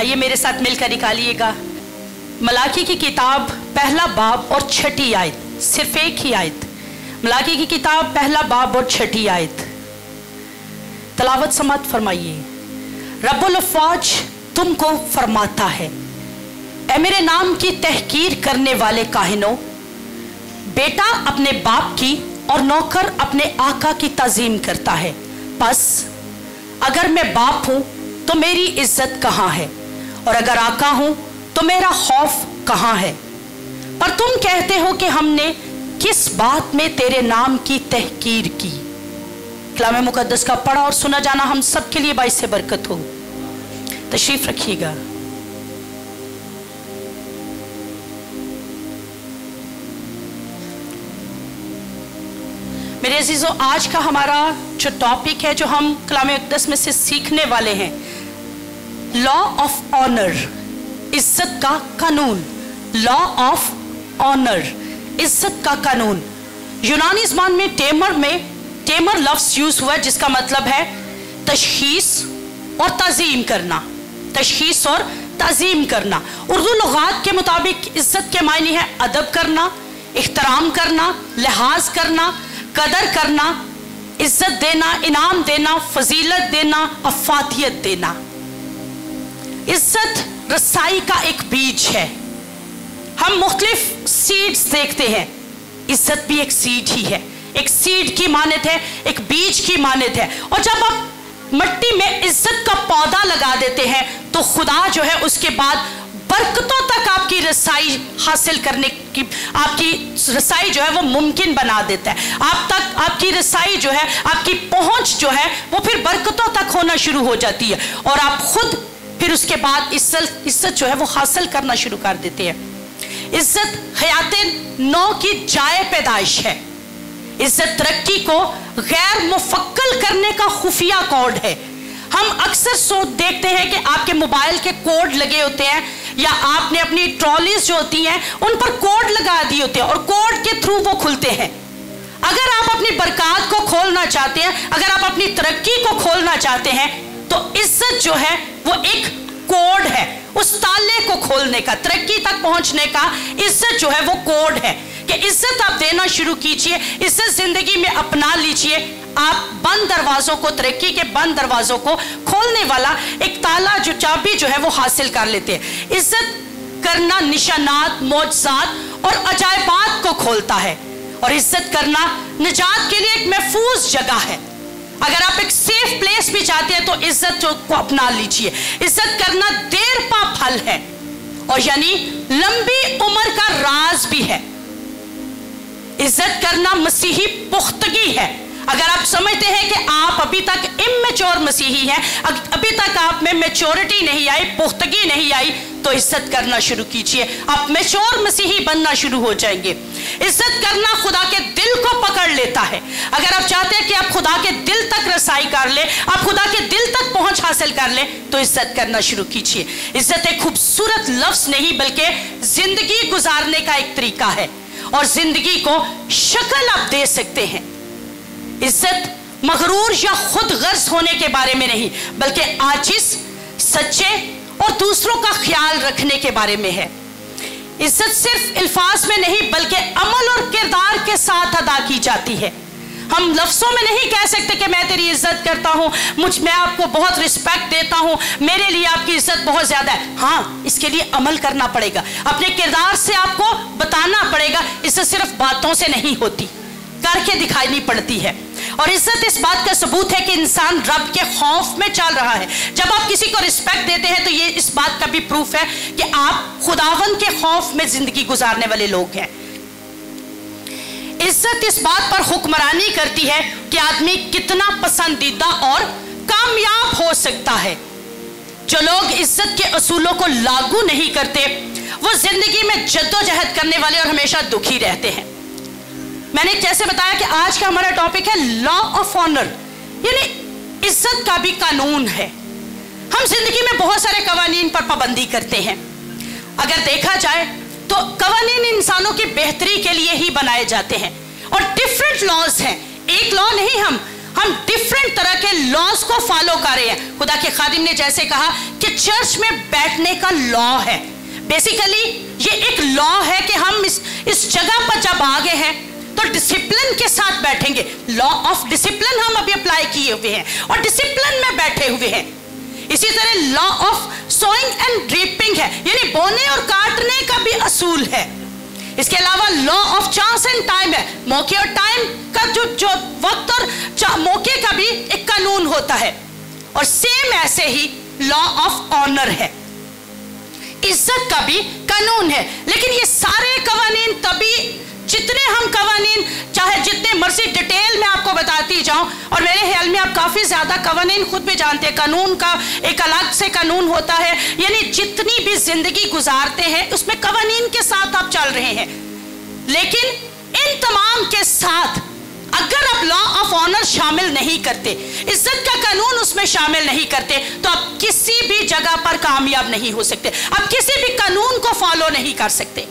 आइए मेरे साथ मिलकर निकालिएगा मलाकी की किताब पहला बाब और छठी आयत, सिर्फ एक ही आयत। मलाकी की किताब पहला बाब और छठी आयत, तलावत समात फरमाइए। रब्बुल अफ़वाज तुमको फरमाता है, ऐ मेरे नाम की तहकीर करने वाले काहिनों, बेटा अपने बाप की और नौकर अपने आका की ताज़ीम करता है। बस अगर मैं बाप हूं तो मेरी इज्जत कहाँ है, और अगर आका हूं तो मेरा खौफ कहाँ है। पर तुम कहते हो कि हमने किस बात में तेरे नाम की तहकीर की। कलाम मुकद्दस का पढ़ा और सुना जाना हम सब के लिए बाइस से बरकत हो। तशरीफ रखिएगा। मेरे अजीजों, आज का हमारा जो टॉपिक है, जो हम कलाम मुकद्दस में से सीखने वाले हैं, लॉ ऑफ ऑनर, इज्जत का कानून। लॉ ऑफ ऑनर, इज्जत का कानून। यूनानी ज़बान में टेमर लफ्ज़ यूज हुआ, जिसका मतलब है तशखीस और ताज़ीम करना। तशखीस और ताज़ीम करना। उर्दू लुगात के मुताबिक इज्जत के मायने है अदब करना, इख्तराम करना, लिहाज करना, कदर करना, इज्जत देना, इनाम देना, फजीलत देना, अफातियत देना। इज्जत रसाई का एक बीज है। हम मुख्तलिफ सीड्स देखते हैं, इज्जत भी एक सीड ही है। एक सीड की मानत है, एक बीज की मानत है। और जब आप मिट्टी में इज्जत का पौधा लगा देते हैं तो खुदा जो है उसके बाद बरकतों तक आपकी रसाई हासिल करने की, आपकी रसाई जो है वो मुमकिन बना देता है। आप तक आपकी रसाई जो है, आपकी पहुंच जो है वो फिर बरकतों तक होना शुरू हो जाती है, और आप खुद फिर उसके बाद इज्जत जो है वो हासिल करना शुरू कर देते हैं। इज्जत हयाते नौ की जाए पैदाइश है। इज्जत तरक्की को गैर मुफक्कल करने का खुफिया कोड है। हम अक्सर देखते हैं कि आपके मोबाइल के कोड लगे होते हैं, या आपने अपनी ट्रॉलीज जो होती हैं उन पर कोड लगा दिए होते हैं, और कोड के थ्रू वो खुलते हैं। अगर आप अपनी बरकत को खोलना चाहते हैं, अगर आप अपनी तरक्की को खोलना चाहते हैं, तो इज्जत जो है वो एक कोड है उस ताले को खोलने का, तरक्की तक पहुंचने का। इज्जत जो है वो कोड है कि इज्जत आप देना शुरू कीजिए, इज्जत जिंदगी में अपना लीजिए। आप बंद दरवाजों को, तरक्की के बंद दरवाजों को खोलने वाला एक ताला, जो चाबी जो है वो हासिल कर लेते हैं। इज्जत करना निशानात, मौजज़ात और अजायबात को खोलता है, और इज्जत करना निजात के लिए एक महफूज जगह है। अगर आप एक सेफ प्लेस भी चाहते हैं तो इज्जत को अपना लीजिए। इज्जत करना देर पा फल है, और यानी लंबी उम्र का राज भी है। इज्जत करना मसीही पुख्तगी है। अगर आप समझते हैं कि आप अभी तक इमेच्योर मसीही हैं, अभी तक आप में मैच्योरिटी नहीं आई, पुख्तगी नहीं आई, तो इज्जत करना शुरू कीजिए। आप मैच्योर मसीही बनना शुरू हो जाएंगे। इज्जत करना खुदा के दिल को पकड़ लेता है। अगर आप चाहते हैं कि आप खुदा के दिल तक रसाई कर ले, आप खुदा के दिल तक पहुंच हासिल कर ले, तो इज्जत करना शुरू कीजिए। इज्जत एक खूबसूरत लफ्ज नहीं बल्कि जिंदगी गुजारने का एक तरीका है, और जिंदगी को शक्ल आप दे सकते हैं। इज्जत मगरूर या खुद गर्ज होने के बारे में नहीं, बल्कि आजिज, सच्चे और दूसरों का ख्याल रखने के बारे में है। इज्जत सिर्फ अल्फाज में नहीं बल्कि अमल और किरदार के साथ अदा की जाती है। हम लफ्जों में नहीं कह सकते कि मैं तेरी इज्जत करता हूं, मैं आपको बहुत रिस्पेक्ट देता हूं, मेरे लिए आपकी इज्जत बहुत ज्यादा है। हाँ, इसके लिए अमल करना पड़ेगा, अपने किरदार से आपको बताना पड़ेगा। इज्जत सिर्फ बातों से नहीं होती, करके दिखानी पड़ती है। और इज्जत इस बात का सबूत है कि इंसान रब के खौफ में चल रहा है। जब आप किसी को रिस्पेक्ट देते हैं तो ये इस बात का भी प्रूफ है कि आप खुदावन के खौफ में जिंदगी गुजारने वाले लोग हैं। इज्जत इस बात पर हुक्मरानी करती है कि आदमी कितना पसंदीदा और कामयाब हो सकता है। जो लोग इज्जत के असूलों को लागू नहीं करते, वो जिंदगी में जद्दोजहद करने वाले और हमेशा दुखी रहते हैं। मैंने जैसे बताया कि आज का हमारा टॉपिक है लॉ ऑफ ऑनर, यानी इज्जत का भी कानून है। हम जिंदगी में बहुत सारे कवानीन पर पाबंदी करते हैं। अगर देखा जाए तो कवानीन इंसानों की बेहतरी के लिए ही बनाए जाते हैं, और डिफरेंट लॉज हैं। एक लॉ नहीं, हम डिफरेंट तरह के लॉज को फॉलो कर रहे हैं। खुदा के खादिम ने जैसे कहा कि ये चर्च में बैठने का लॉ है। बेसिकली ये एक लॉ है कि हम इस जगह पर जब आ गए हैं तो डिसिप्लिन के साथ बैठेंगे। लॉ ऑफ डिसिप्लिन हम अभी अप्लाई किए हुए हैं और डिसिप्लिन में बैठे हुए हैं। इसी तरह law of sowing and reaping है, यानी बोने और काटने का भी असूल है। इसके अलावा law of chance and time है, मौके और टाइम का जो वक्त और मौके का भी एक कानून होता है। और सेम ऐसे ही लॉ ऑफ ऑनर है, इज्जत का भी कानून है। लेकिन ये सारे कवानीन तभी, जितने हम कवानीन चाहे जितने मर्जी डिटेल में आपको बताती जाऊं, और मेरे ख्याल में आप काफी ज्यादा कवानीन खुद भी जानते हैं, कानून का एक अलग से कानून होता है, यानी जितनी भी जिंदगी गुजारते हैं उसमें कवानीन के साथ आप चल रहे हैं। लेकिन इन तमाम के साथ अगर आप लॉ ऑफ ऑनर शामिल नहीं करते, इज्जत का कानून उसमें शामिल नहीं करते, तो आप किसी भी जगह पर कामयाब नहीं हो सकते, आप किसी भी कानून को फॉलो नहीं कर सकते।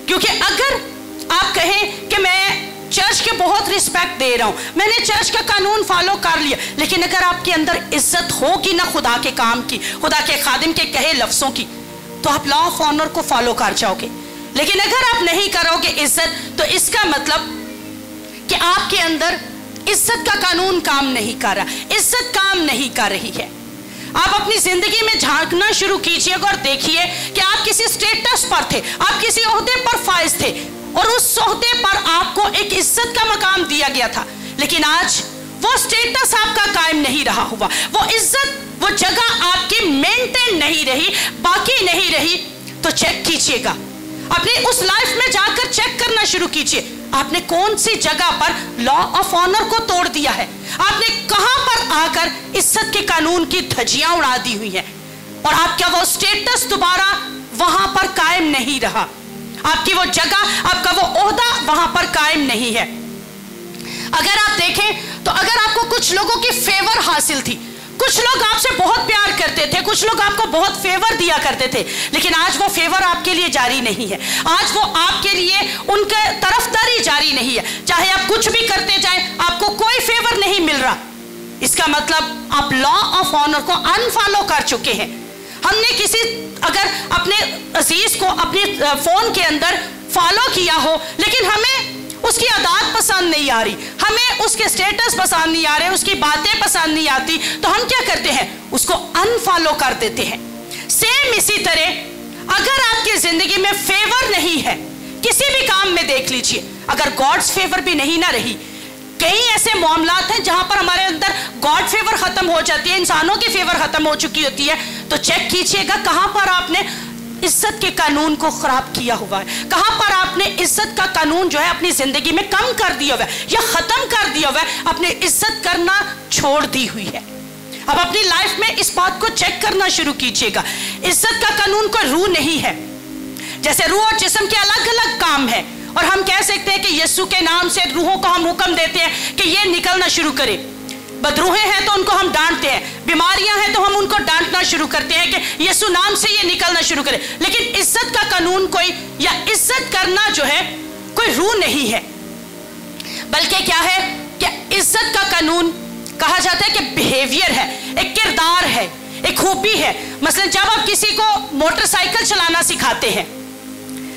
क्योंकि अगर आप कहें कि मैं चर्च के बहुत रिस्पेक्ट दे रहा हूं, मैंने चर्च का कानून फॉलो कर लिया, लेकिन अगर आपके अंदर इज्जत होगी ना खुदा के काम की, खुदा के खादिम के कहे लफ्जों की, तो आप लॉ ऑफ ऑनर को फॉलो कर जाओगे। लेकिन अगर आप नहीं करोगे इज्जत, तो इसका मतलब कि आपके अंदर इज्जत का कानून काम नहीं कर रहा, इज्जत काम नहीं कर रही है। आप अपनी जिंदगी में झांकना शुरू कीजिएगा और देखिए कि आप किसी स्टेटस पर थे, आप किसी ओहदे पर फाइज थे, और उस ओहदे पर आपको एक इज्जत का मकाम दिया गया था, लेकिन आज वो स्टेटस आपका कायम नहीं रहा हुआ, वो इज्जत, वो जगह आपकी मेंटेन नहीं रही, बाकी नहीं रही। तो चेक कीजिएगा, अपनी उस लाइफ में जाकर चेक करना शुरू कीजिए, आपने कौन सी जगह पर लॉ ऑफ ऑनर को तोड़ दिया है, आपने कहां पर आकर इज्जत के कानून की धज्जियां उड़ा दी हुई है, और आपका वो स्टेटस दोबारा वहां पर कायम नहीं रहा, आपकी वो जगह, आपका वो ओहदा वहां पर कायम नहीं है। अगर आप देखें तो अगर आपको कुछ लोगों की फेवर हासिल थी, कुछ लोग आपसे बहुत प्यार करते थे, कुछ लोग आपको बहुत फेवर दिया करते थे, लेकिन आज वो फेवर आपके लिए जारी नहीं है, आज वो आपके लिए उनके तरफदारी जारी नहीं है, चाहे आप कुछ भी करते जाएं आपको कोई फेवर नहीं मिल रहा। इसका मतलब आप लॉ ऑफ ऑनर को अनफॉलो कर चुके हैं। हमने किसी अगर अपने अजीज को अपने फोन के अंदर फॉलो किया हो, लेकिन हमें उसकी आदत पसंद नहीं आ रही, हमें उसके स्टेटस पसंद नहीं आ रहे, उसकी बातें पसंद नहीं आती, तो हम क्या करते हैं, उसको अनफॉलो कर देते हैं। सेम इसी तरह अगर आपकी जिंदगी में फेवर नहीं है, किसी भी काम में देख लीजिए, अगर गॉड्स फेवर भी नहीं ना रही, कई ऐसे मामलात हैं जहां पर हमारे अंदर गॉड फेवर खत्म हो जाती है, इंसानों की फेवर खत्म हो चुकी होती है, तो चेक कीजिएगा कहां पर आपने इज्जत के कानून को खराब किया हुआ है, कहां पर आपने इज्जत का कानून जो है अपनी जिंदगी में कम कर दिया हुआ है या खत्म कर दिया हुआ है, अपने इज्जत करना छोड़ दी हुई है। अब अपनी लाइफ में इस बात को चेक करना शुरू कीजिएगा। इज्जत का कानून कोई रूह नहीं है, जैसे रूह और जिस्म के अलग अलग काम है, और हम कह सकते हैं कि यीशु के नाम से रूहों को हम हुक्म देते हैं कि ये निकलना शुरू करें, बदरूहें हैं तो उनको हम डांटते हैं, बीमारियां हैं तो हम उनको डांटना शुरू करते हैं कि यीशु नाम से ये निकलना शुरू करें। लेकिन इज्जत का कानून कोई, या इज्जत करना जो है कोई रूह नहीं है, बल्कि क्या है कि इज्जत का कानून कहा जाता है कि बिहेवियर है, एक किरदार है, एक खूबी है। मसलन जब आप किसी को मोटरसाइकिल चलाना सिखाते हैं,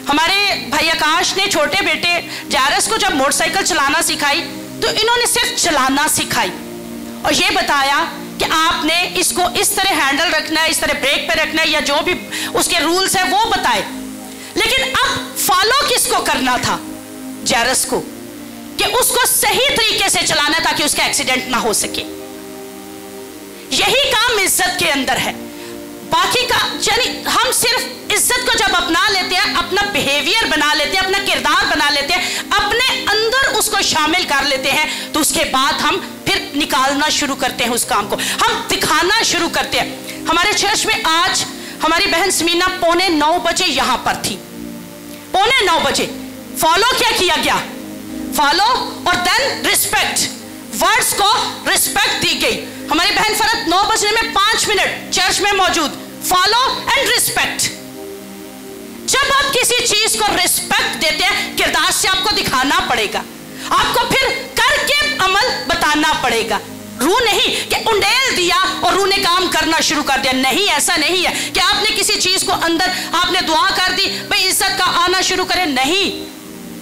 हमारे भाई आकाश ने छोटे बेटे जारस को जब मोटरसाइकिल चलाना सिखाई, तो इन्होंने सिर्फ चलाना सिखाई और ये बताया कि आपने इसको इस तरह हैंडल रखना है, इस तरह ब्रेक पे रखना है, या जो भी उसके रूल्स है वो बताए। लेकिन अब फॉलो किसको करना था, जारस को, कि उसको सही तरीके से चलाना ताकि उसका एक्सीडेंट ना हो सके। यही काम इज्जत के अंदर है। बाकी का यानी हम सिर्फ इज्जत को जब अपना लेते हैं, अपना बिहेवियर बना लेते हैं, अपना किरदार बना लेते हैं, अपने अंदर उसको शामिल कर लेते हैं, तो उसके बाद हम फिर निकालना शुरू करते हैं उस काम को, हम दिखाना शुरू करते हैं। हमारे चर्च में आज हमारी बहन समीना 8:45 बजे यहां पर थी, 8:45 बजे। फॉलो क्या किया गया, फॉलो और देन रिस्पेक्ट, वर्ड्स को रिस्पेक्ट दी गई। हमारी बहन फरत 9 बजने में 5 मिनट चर्च में मौजूद, फॉलो एंड रिस्पेक्ट। जब आप किसी चीज को रिस्पेक्ट देते हैं, किरदार से आपको दिखाना पड़ेगा, आपको फिर करके अमल बताना पड़ेगा। रूह नहीं कि उंडेल दिया और रूह ने काम करना शुरू कर दिया। नहीं, ऐसा नहीं है कि आपने किसी चीज को अंदर आपने दुआ कर दी भाई इज्जत का आना शुरू करे। नहीं,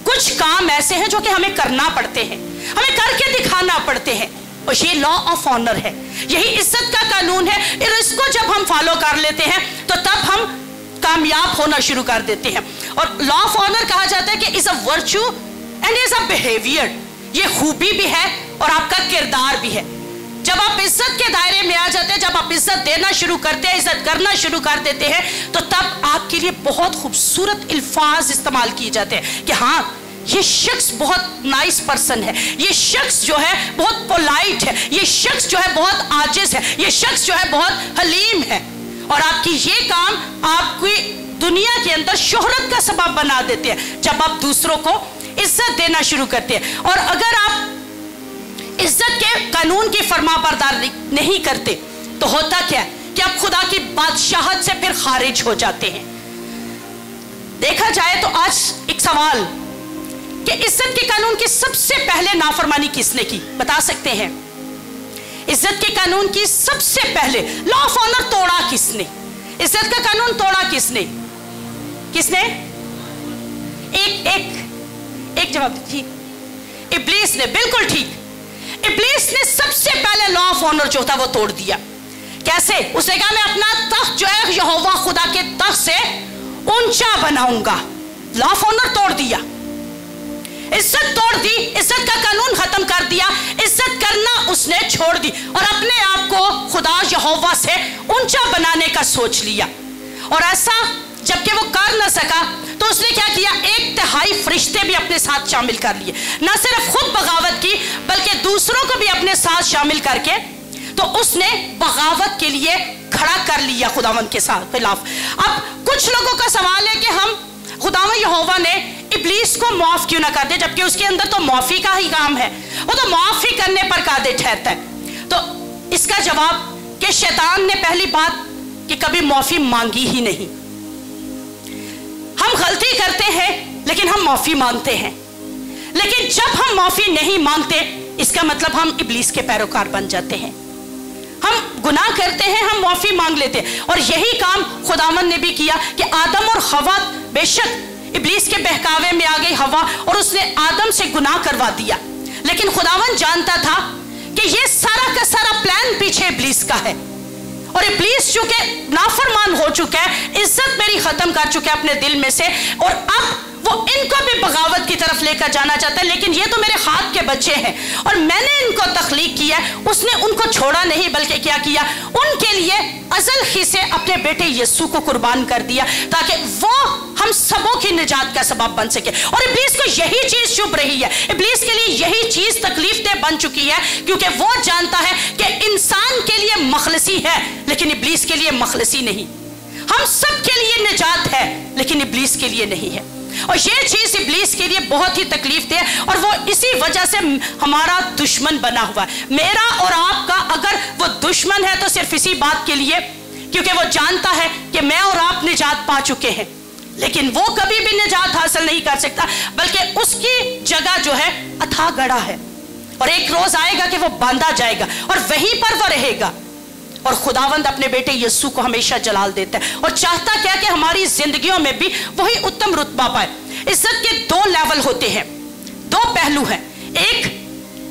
कुछ काम ऐसे हैं जो कि हमें करना पड़ते हैं, हमें करके दिखाना पड़ते हैं, और ये लॉ ऑफ ऑनर है, यही इज्जत का कानून है। और इसको जब हम फॉलो कर लेते हैं तो तब हम कामयाब होना शुरू कर देते हैं। और लॉ ऑफ ऑनर कहा जाता है कि is a virtue and is a behaviour, ये खूबी भी है और आपका किरदार भी है। जब आप इज्जत के दायरे में आ जाते हैं, जब आप इज्जत देना शुरू करते हैं, इज्जत करना शुरू कर देते हैं, तो तब आपके लिए बहुत खूबसूरत अल्फाज इस्तेमाल किए जाते हैं कि हाँ ये शख्स बहुत नाइस पर्सन है, ये शख्स जो है बहुत पोलाइट है, ये शख्स जो है बहुत आजिज है, ये शख्स जो है बहुत हलीम है। और आपकी ये काम आपकी दुनिया के अंदर शोहरत का सबब बना देते हैं जब आप दूसरों को इज्जत देना शुरू करते हैं। और अगर आप इज्जत के कानून की फरमाबरदारी नहीं करते तो होता क्या है कि आप खुदा की बादशाहत से फिर खारिज हो जाते हैं। देखा जाए तो आज एक सवाल कि इज्जत के कानून की सबसे पहले नाफरमानी किसने की, बता सकते हैं? इज्जत के कानून की सबसे पहले लॉ ऑफ ऑनर तोड़ा किसने? इज्जत का कानून तोड़ा किसने? किसने? एक जवाब। ठीक, इब्लीस ने। बिल्कुल ठीक, इब्लीस ने सबसे पहले लॉ ऑफ ऑनर जो था वो तोड़ दिया। कैसे? उसने कहा मैं अपना तख्त जो है यहोवा खुदा के तख्त से ऊंचा बनाऊंगा। लॉ ऑफ ऑनर तोड़ दिया, इज्जत तोड़ दी, इज्जत का कानून खत्म कर दिया, इज्जत करना उसने छोड़ दी और अपने आप को खुदा यहोवा से ऊंचा बनाने का सोच लिया। और ऐसा जबकि वो कर न सका तो उसने क्या किया, 1/3 फरिश्ते भी अपने साथ शामिल कर लिए। न सिर्फ खुद बगावत की बल्कि दूसरों को भी अपने साथ शामिल करके तो उसने बगावत के लिए खड़ा कर लिया खुदावंद के साथ खिलाफ। अब कुछ लोगों का सवाल है कि हम खुदावंद यहोवा ने इब्लीस को माफ क्यों ना कर दे, जबकि उसके अंदर तो माफी का ही काम है, वो तो माफी करने पर कादिर ठहरता है। तो इसका जवाब कि शैतान ने पहली बात कि कभी माफी मांगी ही नहीं। हम गलती करते हैं लेकिन हम माफी मांगते हैं, लेकिन जब हम माफी नहीं मांगते इसका मतलब हम इब्लीस के पैरोकार बन जाते हैं। हम गुनाह करते हैं, हम माफी मांग लेते हैं। और यही काम खुदावंद ने भी किया कि आदम और हवा, बेशक इब्लीस के बहकावे में आ गई हवा और उसने आदम से गुनाह करवा दिया, लेकिन खुदावंद जानता था कि ये सारा का सारा प्लान पीछे इब्लीस का है। और इब्लीस चूंकि नाफरमान हो चुका है, इज्जत मेरी खत्म कर चुका है अपने दिल में से, और अब वो इनको भी बगावत की तरफ लेकर जाना चाहता है। लेकिन ये तो मेरे हाथ के बच्चे हैं और मैंने इनको तख्लीक किया, उसने उनको छोड़ा नहीं बल्कि क्या किया, उनके लिए अज़ल ही से अपने बेटे यीशु को कुर्बान कर दिया ताकि वो हम सबों की निजात का सबब बन सके। और इब्लीस को यही चीज चुभ रही है, इब्लीस के लिए यही चीज तकलीफदेह बन चुकी है, क्योंकि वो जानता है कि इंसान के लिए मखलसी है लेकिन इब्लीस के लिए मखलसी नहीं। हम सब के लिए निजात है लेकिन इब्लीस के लिए नहीं है। और ये चीज इब्लीस के लिए बहुत ही तकलीफदेह है और वो इसी वजह से हमारा दुश्मन बना हुआ है। मेरा और आपका अगर वो दुश्मन है तो सिर्फ इसी बात के लिए क्योंकि वो जानता है कि मैं और आप निजात पा चुके हैं, लेकिन वो कभी भी निजात हासिल नहीं कर सकता, बल्कि उसकी जगह जो है अथाह गड़ा है और एक रोज आएगा कि वो बांधा जाएगा और वहीं पर वो रहेगा। और खुदावंद अपने बेटे यीशु को हमेशा जलाल देता है और चाहता क्या कि हमारी जिंदगियों में भी वही उत्तम रुतबा पाए। इज्जत के 2 लेवल होते हैं, 2 पहलू हैं। एक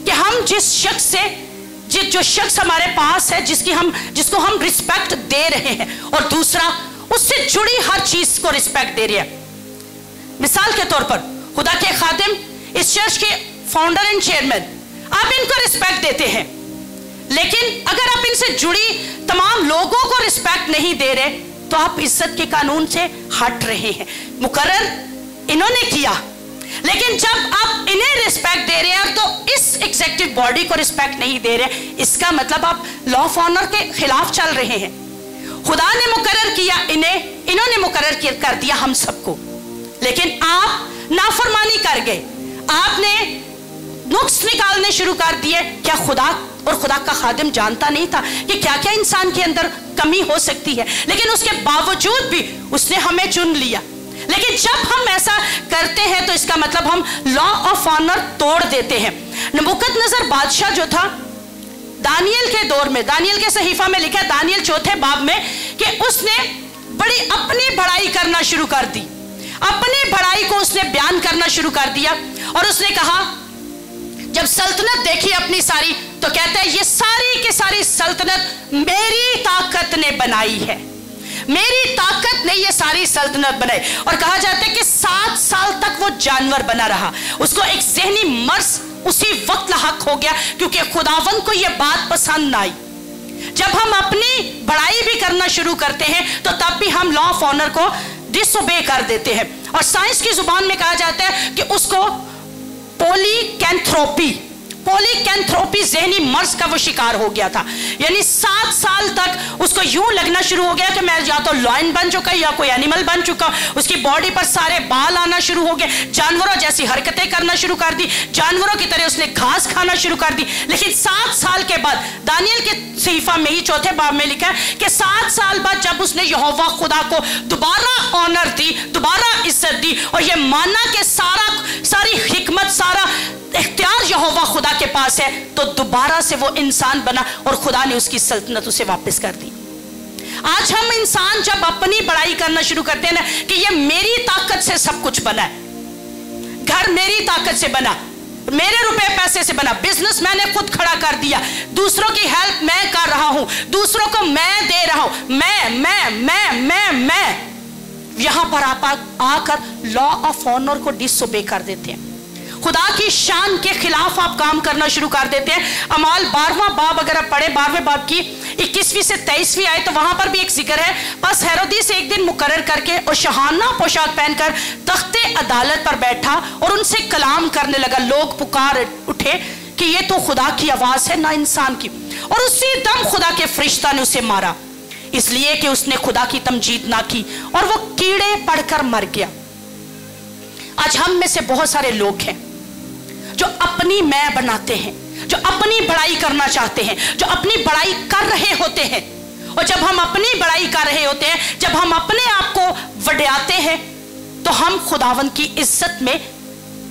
कि हम जिस शख्स से जो शख्स हमारे पास है जिसको हम रिस्पेक्ट दे रहे हैं, और दूसरा उससे जुड़ी हर चीज को रिस्पेक्ट दे रहे हैं। मिसाल के तौर पर खुदा के खादिम, इस चर्च के फाउंडर एंड चेयरमैन, आप इनको रिस्पेक्ट देते हैं, लेकिन अगर आप इनसे जुड़ी तमाम लोगों को रिस्पेक्ट नहीं दे रहे तो आप इज्जत के कानून से हट रहे हैं। मुकर्रर इन्होंने किया, लेकिन जब आप इन्हें रिस्पेक्ट दे रहे हैं तो इस एग्जीक्यूटिव बॉडी को रिस्पेक्ट नहीं दे रहे, इसका मतलब आप लॉ ऑफ ऑनर के खिलाफ चल रहे हैं। खुदा ने मुकर्रर किया इन्हें, इन्होंने मुकर्रर कर दिया हम सबको, लेकिन आप नाफरमानी कर गए, आपने नुक्स निकालने शुरू कर दिए। क्या खुदा और खुदा का खादिम जानता नहीं था कि क्या क्या इंसान के अंदर कमी हो सकती है, लेकिन उसके बावजूद भी उसने हमें चुन लिया। लेकिन जब हम ऐसा करते हैं तो इसका मतलब हम लॉ ऑफ ऑनर तोड़ देते हैं। नबूकदनेस्सर बादशाह जो था, दानियल के दौर में, दानियल के सहीफा में लिखा है दानियल 4 बाब में, कि उसने बड़ी अपनी बड़ाई करना शुरू कर दी, अपनी बड़ाई को उसने बयान करना शुरू कर दिया। और उसने कहा, जब सल्तनत देखी अपनी सारी, तो कहता है ये सारी की सारी सल्तनत मेरी ताकत ने बनाई है, मेरी ताकत ने ये सारी सल्तनत बनाई। और कहा जाता है कि 7 साल तक वो जानवर बना रहा, उसको एक ज़हनी मर्ज उसी वक्त लाहक हो गया, क्योंकि खुदावन को ये बात पसंद ना आई। जब हम अपनी बड़ाई भी करना शुरू करते हैं तो तब भी हम लॉ ऑफ ऑनर को डिसओबे कर देते हैं। और साइंस की जुबान में कहा जाता है कि उसको पॉलीकैंथ्रोपी ज़हनी मर्ज का वो शिकार हो गया था। यानी 7 साल तक उसको यूं लगना शुरू हो गया कि मैं या तो लॉयन बन चुका या कोई एनिमल बन चुका। उसकी बॉडी पर सारे बाल आना शुरू हो गए, जानवरों जैसी हरकतें करना शुरू कर दी, जानवरों की तरह उसने घास खाना शुरू कर दी। लेकिन 7 साल के बाद दानियल के सहीफा में ही 4 बाब में लिखा है कि 7 साल बाद जब उसने यहोवा खुदा को दोबारा ऑनर दी, दोबारा इज्जत दी, और ये माना कि सारी हिकमत, सारा इख्तियार यहोवा खुदा के पास है, तो दोबारा से वो इंसान बना और खुदा ने उसकी सल्तनत उसे वापस कर दी। आज हम इंसान जब अपनी बड़ाई करना शुरू करते हैं ना कि ये मेरी ताकत से सब कुछ बना है, घर मेरी ताकत से बना, मेरे रुपए पैसे से बना, बिजनेस मैंने खुद खड़ा कर दिया, दूसरों की हेल्प मैं कर रहा हूं, दूसरों को मैं दे रहा हूं, मैं यहां पर आप आकर लॉ ऑफ ऑनर को डिसओबे कर देते हैं, खुदा की शान के खिलाफ आप काम करना शुरू कर देते हैं। अमाल 12वां बाब अगर आप पढ़े, 12वें बाब की 21वीं से 23वीं आए, तो वहां पर भी एक जिक्र है, बस हेरोदिस एक दिन मुकर्रर करके और शहाना पोशाक पहनकर तख्ते अदालत पर बैठा और उनसे कलाम करने लगा। लोग पुकार उठे कि ये तो खुदा की आवाज है ना इंसान की, और उसी दम खुदा के फरिश्ता ने उसे मारा, इसलिए कि उसने खुदा की तमजीद ना की, और वो कीड़े पड़कर मर गया। आज हम में से बहुत सारे लोग हैं जो अपनी मैं बनाते हैं, जो अपनी बड़ाई करना चाहते हैं, जो अपनी बड़ाई कर रहे होते हैं। और जब हम अपनी बड़ाई कर रहे होते हैं, जब हम अपने आप को वड्याते हैं, तो हम खुदावन की इज्जत में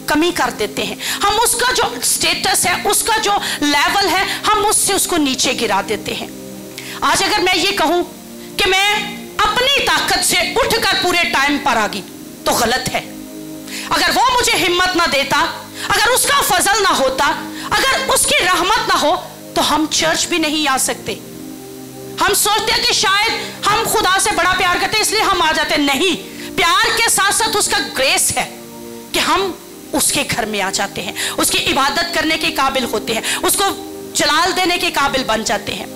कमी कर देते हैं। हम उसका जो स्टेटस है, उसका जो लेवल है, हम उससे उसको नीचे गिरा देते हैं। आज अगर मैं ये कहूं कि मैं अपनी ताकत से उठकर पूरे टाइम पर आ गई, तो गलत है। अगर वो मुझे हिम्मत ना देता, अगर उसका फजल ना होता, अगर उसकी रहमत ना हो, तो हम चर्च भी नहीं आ सकते। हम सोचते हैं कि शायद हम खुदा से बड़ा प्यार करते हैं इसलिए हम आ जाते हैं। नहीं, प्यार के साथ साथ उसका ग्रेस है कि हम उसके घर में आ जाते हैं, उसकी इबादत करने के काबिल होते हैं, उसको जलाल देने के काबिल बन जाते हैं।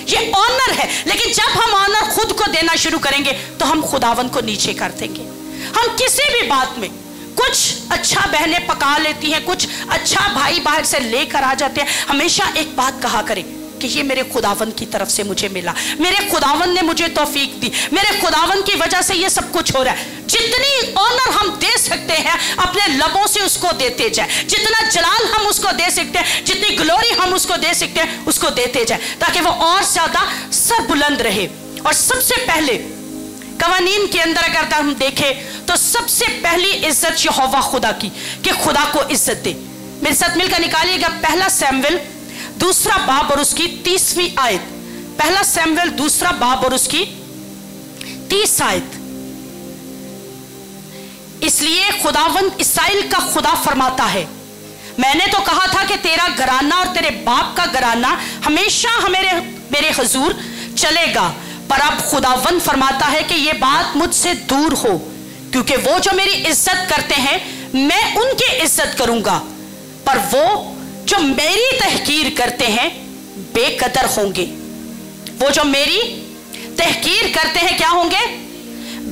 ये ऑनर है। लेकिन जब हम ऑनर खुद को देना शुरू करेंगे तो हम खुदावन को नीचे कर देंगे। हम किसी भी बात में कुछ अच्छा बहनें पका लेती हैं, कुछ अच्छा भाई बाहर से लेकर आ जाते हैं, हमेशा एक बात कहा करें कि ये मेरे खुदावन की तरफ से मुझे मिला, मेरे खुदावन ने मुझे तौफीक दी, मेरे खुदावन की वजह से ये सब कुछ हो रहा है। जितनी ऑनर हम दे सकते हैं अपने लबों से उसको देते जाए, जितना जलाल हम उसको दे सकते हैं, जितनी ग्लोरी हम उसको दे सकते हैं, उसको देते जाए, ताकि वो और ज्यादा सरबुलंद रहे। और सबसे पहले कवानीन के अंदर अगर हम देखें तो सबसे पहली इज्जत यहोवा खुदा की, कि खुदा को इज्जत दे। मेरे साथ मिलकर निकालिएगा 1 शमूएल 2 बाब और उसकी 30वीं आयत। 1 शमूएल 2 बाब और उसकी 30 आयत। इसलिए खुदावंद इस्राएल का खुदा फरमाता है, मैंने तो कहा था कि तेरा घराना और तेरे बाप का घराना हमेशा मेरे हुजूर चलेगा, पर अब खुदावंद फरमाता है कि यह बात मुझसे दूर हो, क्योंकि वो जो मेरी इज्जत करते हैं मैं उनकी इज्जत करूंगा, पर वो जो मेरी तहकीर करते हैं बेकदर होंगे। वो जो मेरी तहकीर करते हैं क्या होंगे?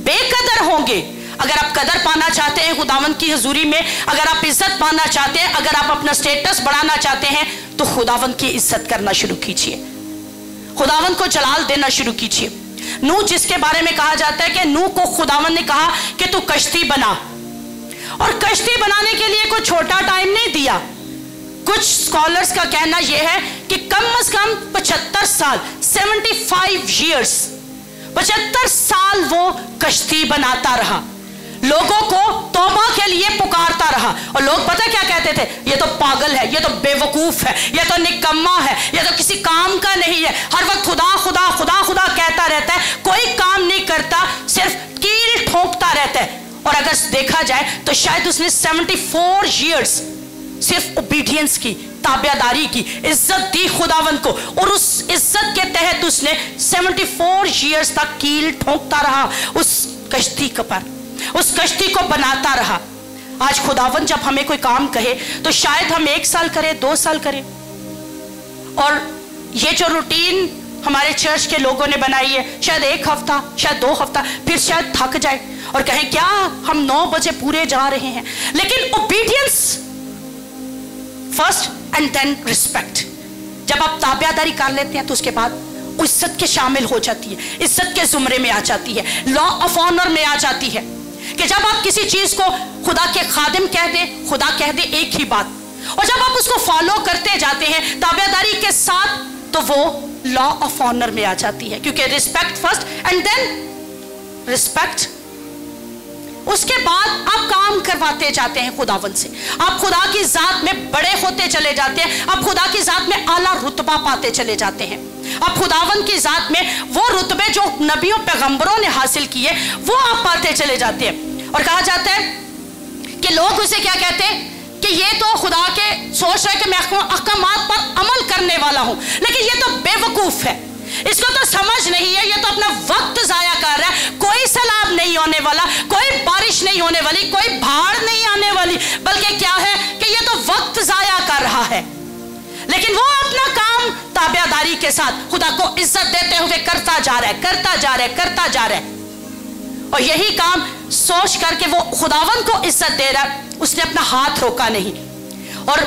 बेकदर होंगे। अगर आप कदर पाना चाहते हैं खुदावंद की हुजूरी में, अगर आप इज्जत पाना चाहते हैं, अगर आप अपना स्टेटस बढ़ाना चाहते हैं, तो खुदावंद की इज्जत करना शुरू कीजिए, खुदावंद को जलाल देना शुरू कीजिए। नूह, जिसके बारे में कहा जाता है कि नूह को खुदावंद ने कहा कि तू कश्ती बना, और कश्ती बनाने के लिए कोई छोटा टाइम नहीं दिया। कुछ स्कॉलर्स का कहना यह है कि कम से कम 75 साल 75 years 75 साल वो कश्ती बनाता रहा। लोगों को तौबा के लिए पुकारता रहा, और लोग पता क्या कहते थे, ये तो पागल है, ये तो बेवकूफ है, ये तो निकम्मा है, ये तो किसी काम का नहीं है, हर वक्त खुदा खुदा खुदा खुदा कहता रहता है, कोई काम नहीं करता, सिर्फ कील ठोंकता रहता है। और अगर देखा जाए तो शायद उसने 74 years सिर्फ ओबीडियंस की, ताबेदारी की, इज्जत दी खुदावंद को, और उस इज्जत के तहत उसने 74 years तक कील ठोंकता रहा उस कश्ती के पर, उस कश्ती को बनाता रहा। आज खुदावंद जब हमें कोई काम कहे तो शायद हम 1 साल करें, 2 साल करें, और ये जो रूटीन हमारे चर्च के लोगों ने बनाई है, शायद 1 हफ्ता, शायद 2 हफ्ता, फिर शायद थक जाए और कहें क्या हम 9 बजे पूरे जा रहे हैं। लेकिन obedience first and then respect. जब आप ताबेदारी कर लेते हैं तो उसके बाद इज्जत के शामिल हो जाती है, इज्जत के जुमरे में आ जाती है, लॉ ऑफ ऑनर में आ जाती है, कि जब आप किसी चीज को खुदा के खादिम कह दे, खुदा कह दे एक ही बात, और जब आप उसको फॉलो करते जाते हैं ताबेदारी के साथ, तो वो लॉ ऑफ ऑनर में आ जाती है, क्योंकि respect first and then respect. उसके बाद आप काम करवाते जाते हैं खुदावंद से, आप खुदा की जात में बड़े होते चले जाते हैं, आप खुदा की जात में आला रुतबा पाते चले जाते हैं, आप खुदावंद की जात में वो रुतबे जो नबियों पैगंबरों ने हासिल किए वो आप पाते चले जाते हैं। और कहा जाता है कि लोग उसे क्या कहते हैं कि ये तो खुदा के सोच रहे कि मैं अहकामात पर अमल करने वाला हूं, लेकिन ये तो बेवकूफ है, इसको तो समझ नहीं है, ये तो अपना वक्त जाया कर रहा है, कोई सैलाब नहीं होने वाला, कोई बारिश नहीं होने वाली, कोई बाढ़ नहीं आने वाली, बल्कि क्या है कि ये तो वक्त जाया कर रहा है। लेकिन वो अपना काम ताबेदारी के साथ खुदा को इज्जत देते हुए करता जा रहा है, करता जा रहा है, करता जा रहा है, और यही काम सोच करके वो खुदावंद को इज्जत दे रहा है, उसने अपना हाथ रोका नहीं, और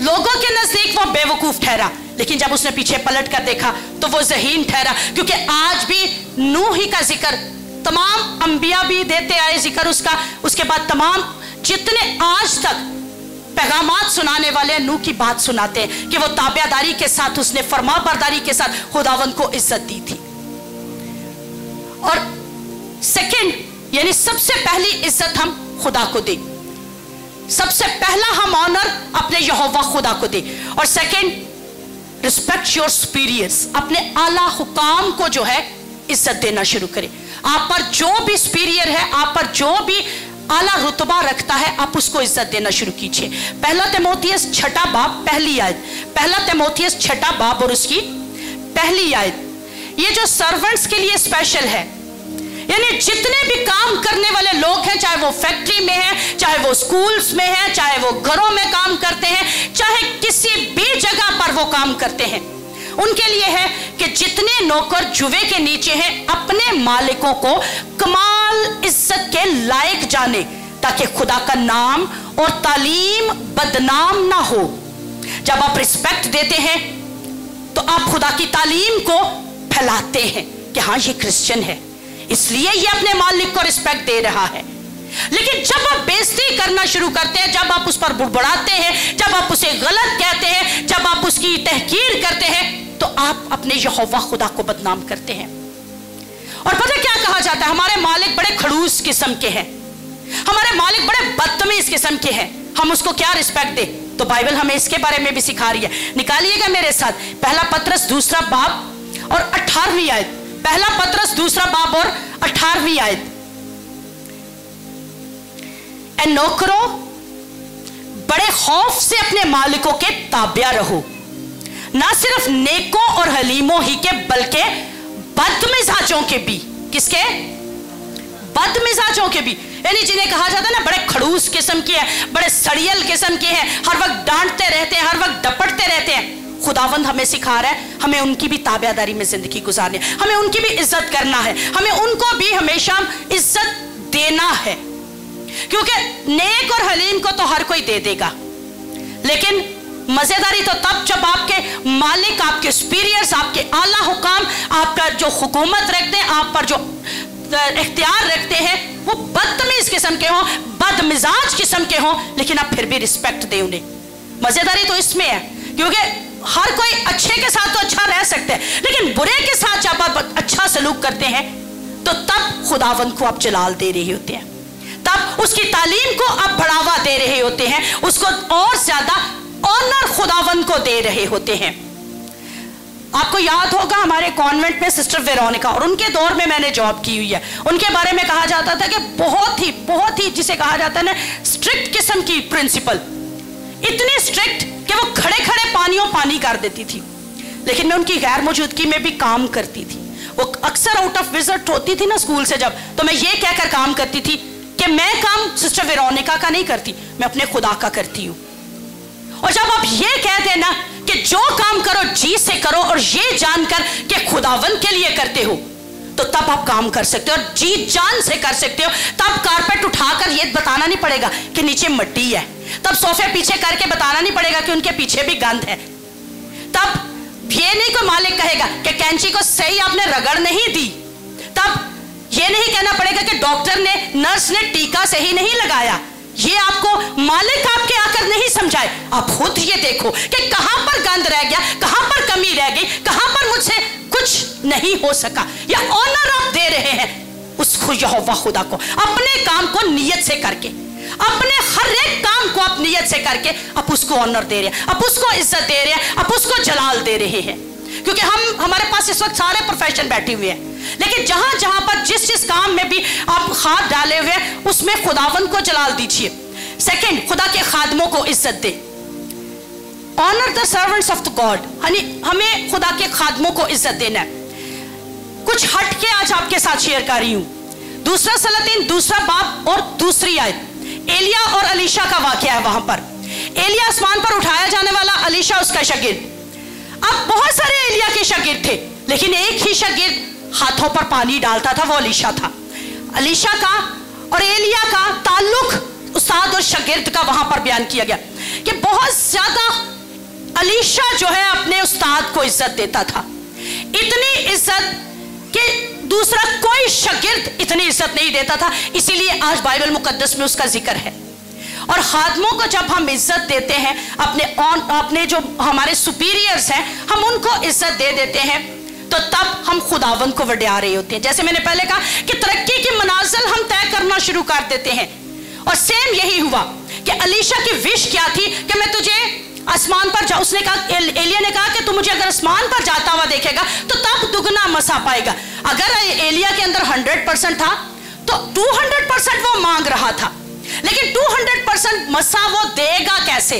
लोगों के नजदीक वो बेवकूफ ठहरा, लेकिन जब उसने पीछे पलट कर देखा तो वो ज़हीन ठहरा, क्योंकि आज भी नूह ही का जिक्र तमाम अंबिया भी देते आए जिक्र उसका, उसके बाद तमाम जितने आज तक पैगामात सुनाने वाले नूह की बात सुनाते हैं कि वो ताबेदारी के साथ, उसने फरमाबरदारी के साथ खुदावंद को इज्जत दी थी। और सेकंड यानी सबसे पहली इज्जत हम खुदा को दें, सबसे पहला हम ऑनर अपने यहोवा खुदा को दें, और सेकंड रिस्पेक्ट योर सुपीरियर्स, अपने आला हुकाम को जो है इज्जत देना शुरू करें। आप पर जो भी सुपीरियर है, आप पर जो भी आला रुतबा रखता है, आप उसको इज्जत देना शुरू कीजिए। पहला तिमोथियस 6 बाब पहली आयत, पहला तिमोथियस 6 बाब और उसकी पहली आयत, ये जो सर्वेंट्स के लिए स्पेशल है, यानी जितने भी काम करने वाले लोग हैं, चाहे वो फैक्ट्री में है, चाहे वो स्कूल्स में है, चाहे वो घरों में काम करते हैं, चाहे किसी भी जगह पर वो काम करते हैं, उनके लिए है कि जितने नौकर जुए के नीचे हैं अपने मालिकों को कमाल इज्जत के लायक जाने, ताकि खुदा का नाम और तालीम बदनाम ना हो। जब आप रिस्पेक्ट देते हैं तो आप खुदा की तालीम को फैलाते हैं कि हाँ ये क्रिश्चियन है, इसलिए ये अपने मालिक को रिस्पेक्ट दे रहा है। लेकिन जब आप बेइज्जती करना शुरू करते हैं, जब आप उस पर बुड़बुड़ाते हैं, जब आप उसे गलत कहते हैं, जब आप उसकी तहकीर करते हैं, तो आप अपने यहोवा खुदा को बदनाम करते हैं। और पता क्या कहा जाता है, हमारे मालिक बड़े खड़ूस किस्म के हैं, हमारे मालिक बड़े बदतमीज किस्म के हैं, हम उसको क्या रिस्पेक्ट दे? तो बाइबल हमें इसके बारे में भी सिखा रही है। निकालिएगा मेरे साथ पहला पत्रस 2 बाब और 18वीं आयत, पहला पत्रस 2 बाब और 18वीं आयत। ए नौकरों, बड़े खौफ से अपने मालिकों के ताबिया रहो, ना सिर्फ नेकों और हलीमों ही के, बल्कि बदमिजाजों के भी। किसके? बदमिजाजों के भी, यानी जिन्हें कहा जाता है ना बड़े खड़ूस किस्म के हैं, बड़े सड़ियल किस्म के हैं, हर वक्त डांटते रहते हैं, हर वक्त डपटते रहते हैं। खुदावंद हमें सिखा रहा है हमें उनकी भी ताबेदारी में जिंदगी गुजारनी है, हमें उनकी भी इज्जत करना है, हमें उनको भी हमेशा इज्जत देना है, क्योंकि नेक और हलीम को तो हर कोई दे देगा, लेकिन मजेदारी तो तब जब आपके मालिक, आपके सुपीरियर्स, आपके आला हुकाम, आपका जो हुकूमत रखते हैं, आप पर जो इख्तियार रखते हैं, वो बदतमीज किस्म के हों, बदमिजाज किस्म के हों, लेकिन आप फिर भी रिस्पेक्ट दें उन्हें। मजेदारी तो इसमें है, क्योंकि हर कोई अच्छे के साथ तो अच्छा रह सकते हैं, लेकिन बुरे के साथ जब आप अच्छा सलूक करते हैं तो तब खुदावंद को आप जलाल दे रहे होते हैं, तब उसकी तालीम को आप बढ़ावा दे रहे होते हैं, उसको और ज्यादा ऑनर खुदावंद को दे रहे होते हैं। आपको याद होगा हमारे कॉन्वेंट में सिस्टर वेरोनिका, और उनके दौर में मैंने जॉब की हुई है, उनके बारे में कहा जाता था कि बहुत ही जिसे कहा जाता है ना स्ट्रिक्ट किस्म की प्रिंसिपल, इतनी स्ट्रिक्ट कि वो खड़े खड़े पानी कर देती थी। लेकिन मैं उनकी गैर मौजूदगी में भी काम करती थी। वो अक्सर आउट ऑफ विजिट होती थी ना स्कूल से जब, तो मैं ये कहकर काम करती थी कि मैं काम सिस्टर वेरोनिका का नहीं करती, मैं अपने खुदा का करती हूँ। और जब आप ये कह देना कि जो काम करो जी से करो और ये जानकर कि खुदावन के लिए करते हो, तो तब आप काम कर सकते हो और जी जान से कर सकते हो। तब कारपेट उठाकर ये बताना नहीं पड़ेगा कि नीचे मिट्टी है, तब सोफे पीछे करके बताना नहीं पड़ेगा कि उनके पीछे भी गंद है, तब ये नहीं कोई मालिक कहेगा कि कैंची को सही आपने रगड़ नहीं दी, तब ये नहीं कहना पड़ेगा कि डॉक्टर ने नर्स ने टीका सही नहीं लगाया, ये आपको मालिक आपके आकर नहीं समझाए। आप खुद ये देखो कि कहां पर गंद रह गया, कहां पर कमी रह गई, कहां पर मुझसे कुछ नहीं हो सका। या ऑनर आप दे रहे हैं उस यहोवा खुदा को अपने काम को नियत से करके, अपने हर एक काम को आप नियत से करके आप उसको ऑनर दे रहे हैं, आप उसको इज्जत दे रहे हैं, आप उसको जलाल दे रहे हैं। क्योंकि हमारे पास इस वक्त सारे प्रोफेशन बैठे हुए हैं, लेकिन जहां जहां पर जिस काम में भी आप हाथ डाले हुए हैं उसमें खुदावन को जलाल दीजिए। सेकंड, खुदा के खादमों को इज्जत दे, honour the servants of the God. हमें खुदा के खादमों को इज्जत देना है। कुछ हट के आज आपके साथ शेयर कर रही हूं। दूसरा सलातीन दूसरा बाब और दूसरी आयत, एलिया और अलीशा का वाकया है। वहां पर एलिया आसमान पर उठाया जाने वाला, अलीशा उसका शागिर्द। अब बहुत सारे एलिया के शागिर्द थे, लेकिन एक ही शागिर्द हाथों पर पानी डालता था, वो अलीशा था। अलीशा का और एलिया का ताल्लुक उस्ताद और शागिर्द का वहां पर बयान किया गया कि बहुत ज्यादा अलीशा जो है अपने उस्ताद को इज्जत देता था, इतनी इज्जत कि दूसरा कोई शागिर्द इतनी इज्जत नहीं देता था। इसीलिए आज बाइबल मुकद्दस में उसका जिक्र है। और खादमों को जब हम इज्जत देते हैं, अपने जो हमारे सुपीरियर्स हैं, हम उनको इज्जत दे देते हैं, तो तब हम खुदावंद को वड्या रहे होते हैं। जैसे मैंने पहले कहा कि तरक्की की मनाजिल हम तय करना शुरू कर देते हैं, और सेम यही हुआ कि अलीशा की विश क्या थी कि मैं तुझे आसमान पर जा, उसने कहा, एलिया ने कहा कि तू मुझे अगर आसमान पर जाता हुआ देखेगा तो तब दुगना मसा पाएगा। अगर एलिया के अंदर 100% था तो 200% वो मांग रहा था, लेकिन 200% मसा वो देगा कैसे?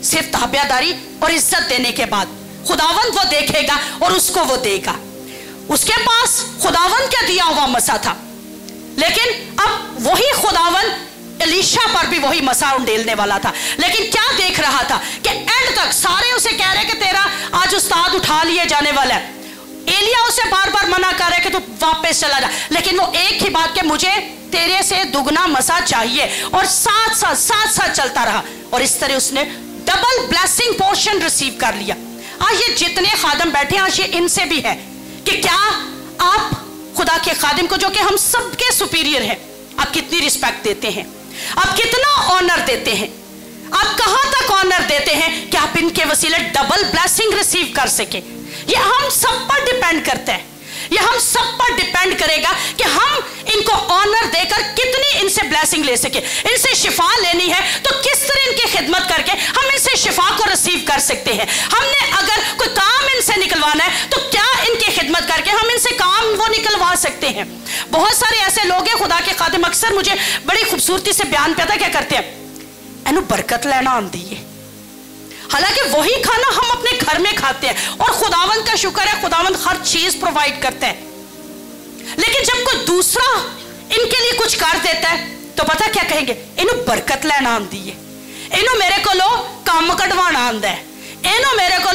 सिर्फ ताबियादारी और इज्जत देने के बाद खुदावंद वो देखेगा और उसको वो देगा। उसके पास खुदावंद का दिया हुआ मसा था, लेकिन अब वही खुदावंद एलीशा पर भी वही मसा उंडेलने वाला था। लेकिन क्या देख रहा था कि एंड तक सारे उसे कह रहे कि तेरा आज उस्ताद उठा लिए जाने वाला है। एलिया उसे बार बार मना कर रहे कि तू वापस चला जा, लेकिन वो एक ही बात कि मुझे तेरे से दुगना मसा चाहिए, और साथ चलता रहा, और इस तरह उसने डबल ब्लेसिंग पोर्शन रिसीव कर लिया। आज ये जितने खादम बैठे हैं, आज ये इनसे भी है कि क्या आप खुदा के खादिम को, जो कि हम सबके सुपीरियर हैं, आप कितनी रिस्पेक्ट देते हैं, आप कितना ऑनर देते हैं, आप कहां तक ऑनर देते हैं कि आप इनके वसीले डबल ब्लेसिंग रिसीव कर सके। ये हम सब पर डिपेंड करता है, ये हम सब पर डिपेंड करेगा कि हम इनको ऑनर देकर कितनी इनसे ब्लेसिंग ले सके। इनसे शिफा लेनी है तो किस तरह इनकी खिदमत करके हम इनसे शिफा को रिसीव कर सकते हैं। हमने अगर कोई काम इनसे निकलवाना है तो क्या इनकी खिदमत करके हम इनसे काम वो निकलवा सकते हैं। बहुत सारे ऐसे लोग हैं, खुदा के खादिम अक्सर मुझे बड़ी खूबसूरती से बयान पता क्या करते हैं, एनू बरकत लेना आंदी है। हालांकि वही खाना हम अपने घर में खाते हैं, और खुदावंद का शुक्र है, खुदावंद हर चीज प्रोवाइड करते हैं। लेकिन जब कोई दूसरा इनके लिए कुछ कर देता है तो पता क्या कहेंगे, इनू बरकत लेना आंदी है, इनू मेरे को काम कढ़वाना आंदा है, इनू मेरे को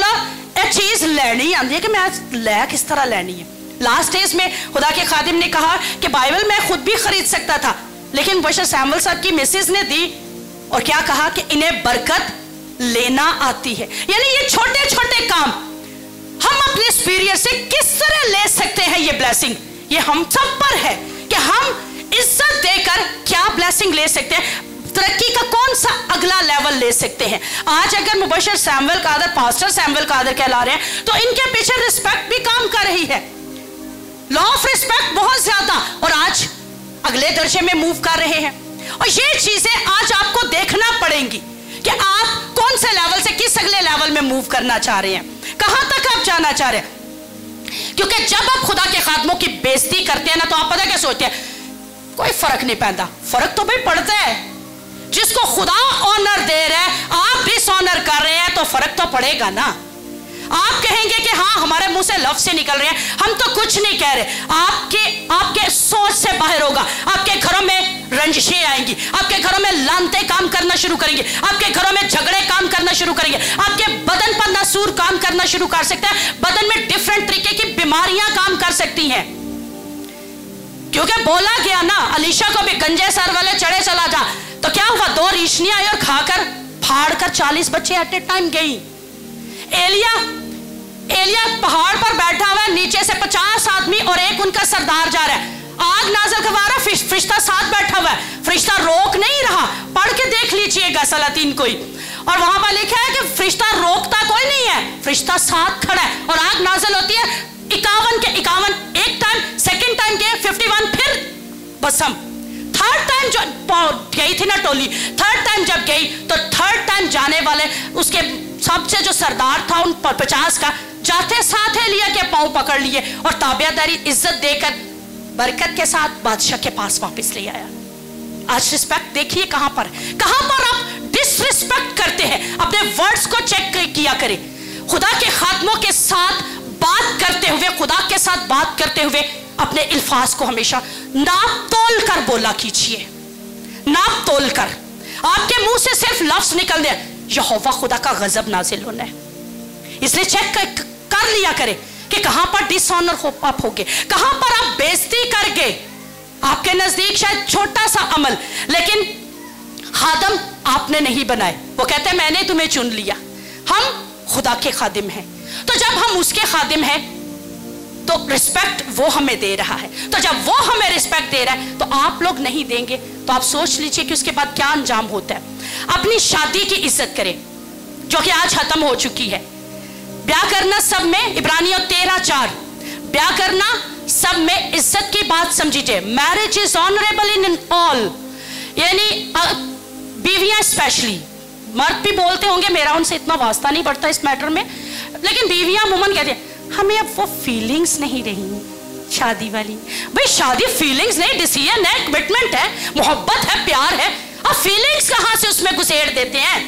एक चीज लेनी आंदी है कि मैं ले किस तरह लेनी है। लास्ट डेज में खुदा के खादिम ने कहा कि बाइबल मैं खुद भी खरीद सकता था, लेकिन बशर सैमुअल साहब की मिसेज ने दी, और क्या कहा कि इन्हें बरकत लेना आती है। यानी ये छोटे छोटे काम हम अपने सुपीरियर से किस तरह ले सकते हैं, ये ब्लेसिंग ये हम सब पर है कि हम इज्जत देकर क्या ब्लेसिंग ले सकते हैं, तरक्की का कौन सा अगला लेवल ले सकते हैं। आज अगर Mubashar Samuel Qadir, pastor Samuel Qadir कहला रहे हैं, तो इनके पीछे रिस्पेक्ट भी काम कर रही है, लॉ ऑफ रिस्पेक्ट बहुत ज्यादा। और आज अगले दर्जे में मूव कर रहे हैं। और ये चीजें आज आपको देखना पड़ेंगी कि आप कौन से लेवल से किस अगले लेवल में मूव करना चाह रहे हैं, कहां तक आप जाना चाह रहे हैं। क्योंकि जब आप खुदा के खादमों की बेइज्जती करते हैं ना, तो आप पता क्या सोचते हैं, कोई फर्क नहीं पैदा। फर्क तो भाई पड़ता है, जिसको खुदा ऑनर दे रहा है आप डिसऑनर कर रहे हैं तो फर्क तो पड़ेगा ना। आप कहेंगे कि हाँ हमारे मुंह से लफ्ज़ से निकल रहे हैं, हम तो कुछ नहीं कह रहे, आपके सोच से बाहर होगा। आपके घरों में रंजिशें आएंगी, आपके घरों में लानते काम करना शुरू करेंगे, आपके घरों में झगड़े काम करना शुरू करेंगे, आपके बदन पर नासूर काम करना शुरू कर सकता है, बदन में डिफरेंट तरीके की बीमारियां काम कर सकती हैं। क्योंकि बोला गया ना, अलीशा को भी गंजे सर वाले चढ़े चला जा, तो क्या हुआ, 2 रीछनियां आई और खाकर फाड़ कर 40 बच्चे एट ए टाइम गई। एलिया पहाड़ पर बैठा हुआ है, नीचे से 50 आदमी और एक उनका सरदार जा रहा है, आग नाज़िल करवा रहा है, फरिश्ता साथ बैठा हुआ है, फरिश्ता रोक नहीं रहा। पढ़ के देख लीजिएगा सलातीन कोई, और वहां पर लिखा है कि फरिश्ता रोकता कोई नहीं है, फरिश्ता साथ खड़ा है और आग नाज़िल होती है। 51 के 51 एक टाइम, सेकंड टाइम गए 51, फिर बसम। थर्ड टाइम जो गई थी ना टोली, थर्ड टाइम जब गई तो थर्ड टाइम जाने वाले उसके सबसे जो सरदार था उन 50 का, जाते साथ एलिया के पांव पकड़ लिए और ताबियादारी इज्जत देकर बरकत के साथ बादशाह के पास वापस ले आया। आज रिस्पेक्ट देखिए कहां पर आप डिसरिस्पेक्ट करते हैं। अपने वर्ड्स को चेक किया करें। खुदा के खादमों के साथ बात करते हुए, खुदा के साथ बात करते हुए अपने अल्फाज को हमेशा नाप तोल कर बोला कीजिए, नाप तोल कर। आपके मुंह से सिर्फ लफ्ज निकल दे, यहोवा खुदा का गजब नाजिल होना है। इसलिए चेक कर लिया करें कि कहां पर डिसऑनर आप होगे, कहां पर आप बेइज्जती कर गए। आपके नजदीक शायद छोटा सा अमल, लेकिन खादम आपने नहीं बनाए। वो कहते हैं मैंने तुम्हें चुन लिया, हम खुदा के खादिम हैं। तो जब हम उसके खादिम हैं तो रिस्पेक्ट वो हमें दे रहा है, तो जब वो हमें रिस्पेक्ट दे रहा है तो आप लोग नहीं देंगे तो आप सोच लीजिए कि उसके बाद क्या अंजाम होता है। अपनी शादी की इज्जत करें जो कि आज खत्म हो चुकी है। ब्याह करना सब में, इब्रानियों 13:4, ब्याह करना सब में इज्जत की बात समझिए। Marriage is honourable in all, यानी बीवियां स्पेशली, मर्द भी बोलते होंगे, मेरा उनसे इतना वास्ता नहीं पड़ता इस मैटर में, लेकिन बीवियां अमूमन कहती हैं हमें अब वो फीलिंग्स नहीं रही शादी वाली। भाई शादी फीलिंग्स नहीं, डिसीजन है, कमिटमेंट है, मोहब्बत है, प्यार है। अब फीलिंग्स कहां से उसमें घुसेड़ देते हैं।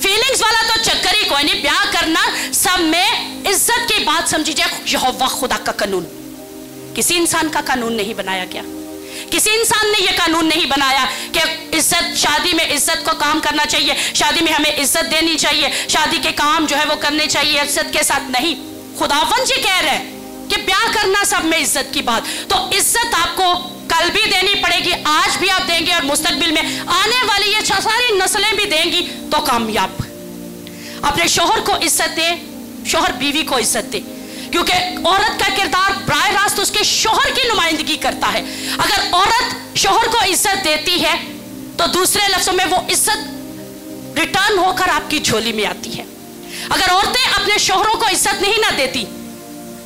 फीलिंग्स वाला तो चक्कर ही कोई नहीं। ब्याह करना सब में इज्जत की बात समझिए। यहोवा खुदा का कानून, किसी इंसान का कानून नहीं बनाया गया। किसी इंसान ने यह कानून नहीं बनाया कि इज्जत, शादी में इज्जत को काम करना चाहिए, शादी में हमें इज्जत देनी चाहिए, शादी के काम जो है वो करने चाहिए इज्जत के साथ। नहीं, खुदावंद जी कह रहे हैं कि ब्याह करना सब में इज्जत की बात। तो इज्जत आपको कल भी देनी पड़ेगी, आज भी आप देंगे और मुस्तकबिल में आने वाली ये सारी नस्लें भी देंगी तो कामयाब। अपने शोहर को इज्जत दे, शोहर बीवी को इज्जत दे, क्योंकि औरत का किरदार बराह रास्त उसके शोहर की नुमाइंदगी करता है। अगर औरत शोहर को इज्जत देती है तो दूसरे लफ्जों में वो इज्जत रिटर्न होकर आपकी झोली में आती है। अगर औरतें अपने शोहरों को इज्जत नहीं ना देती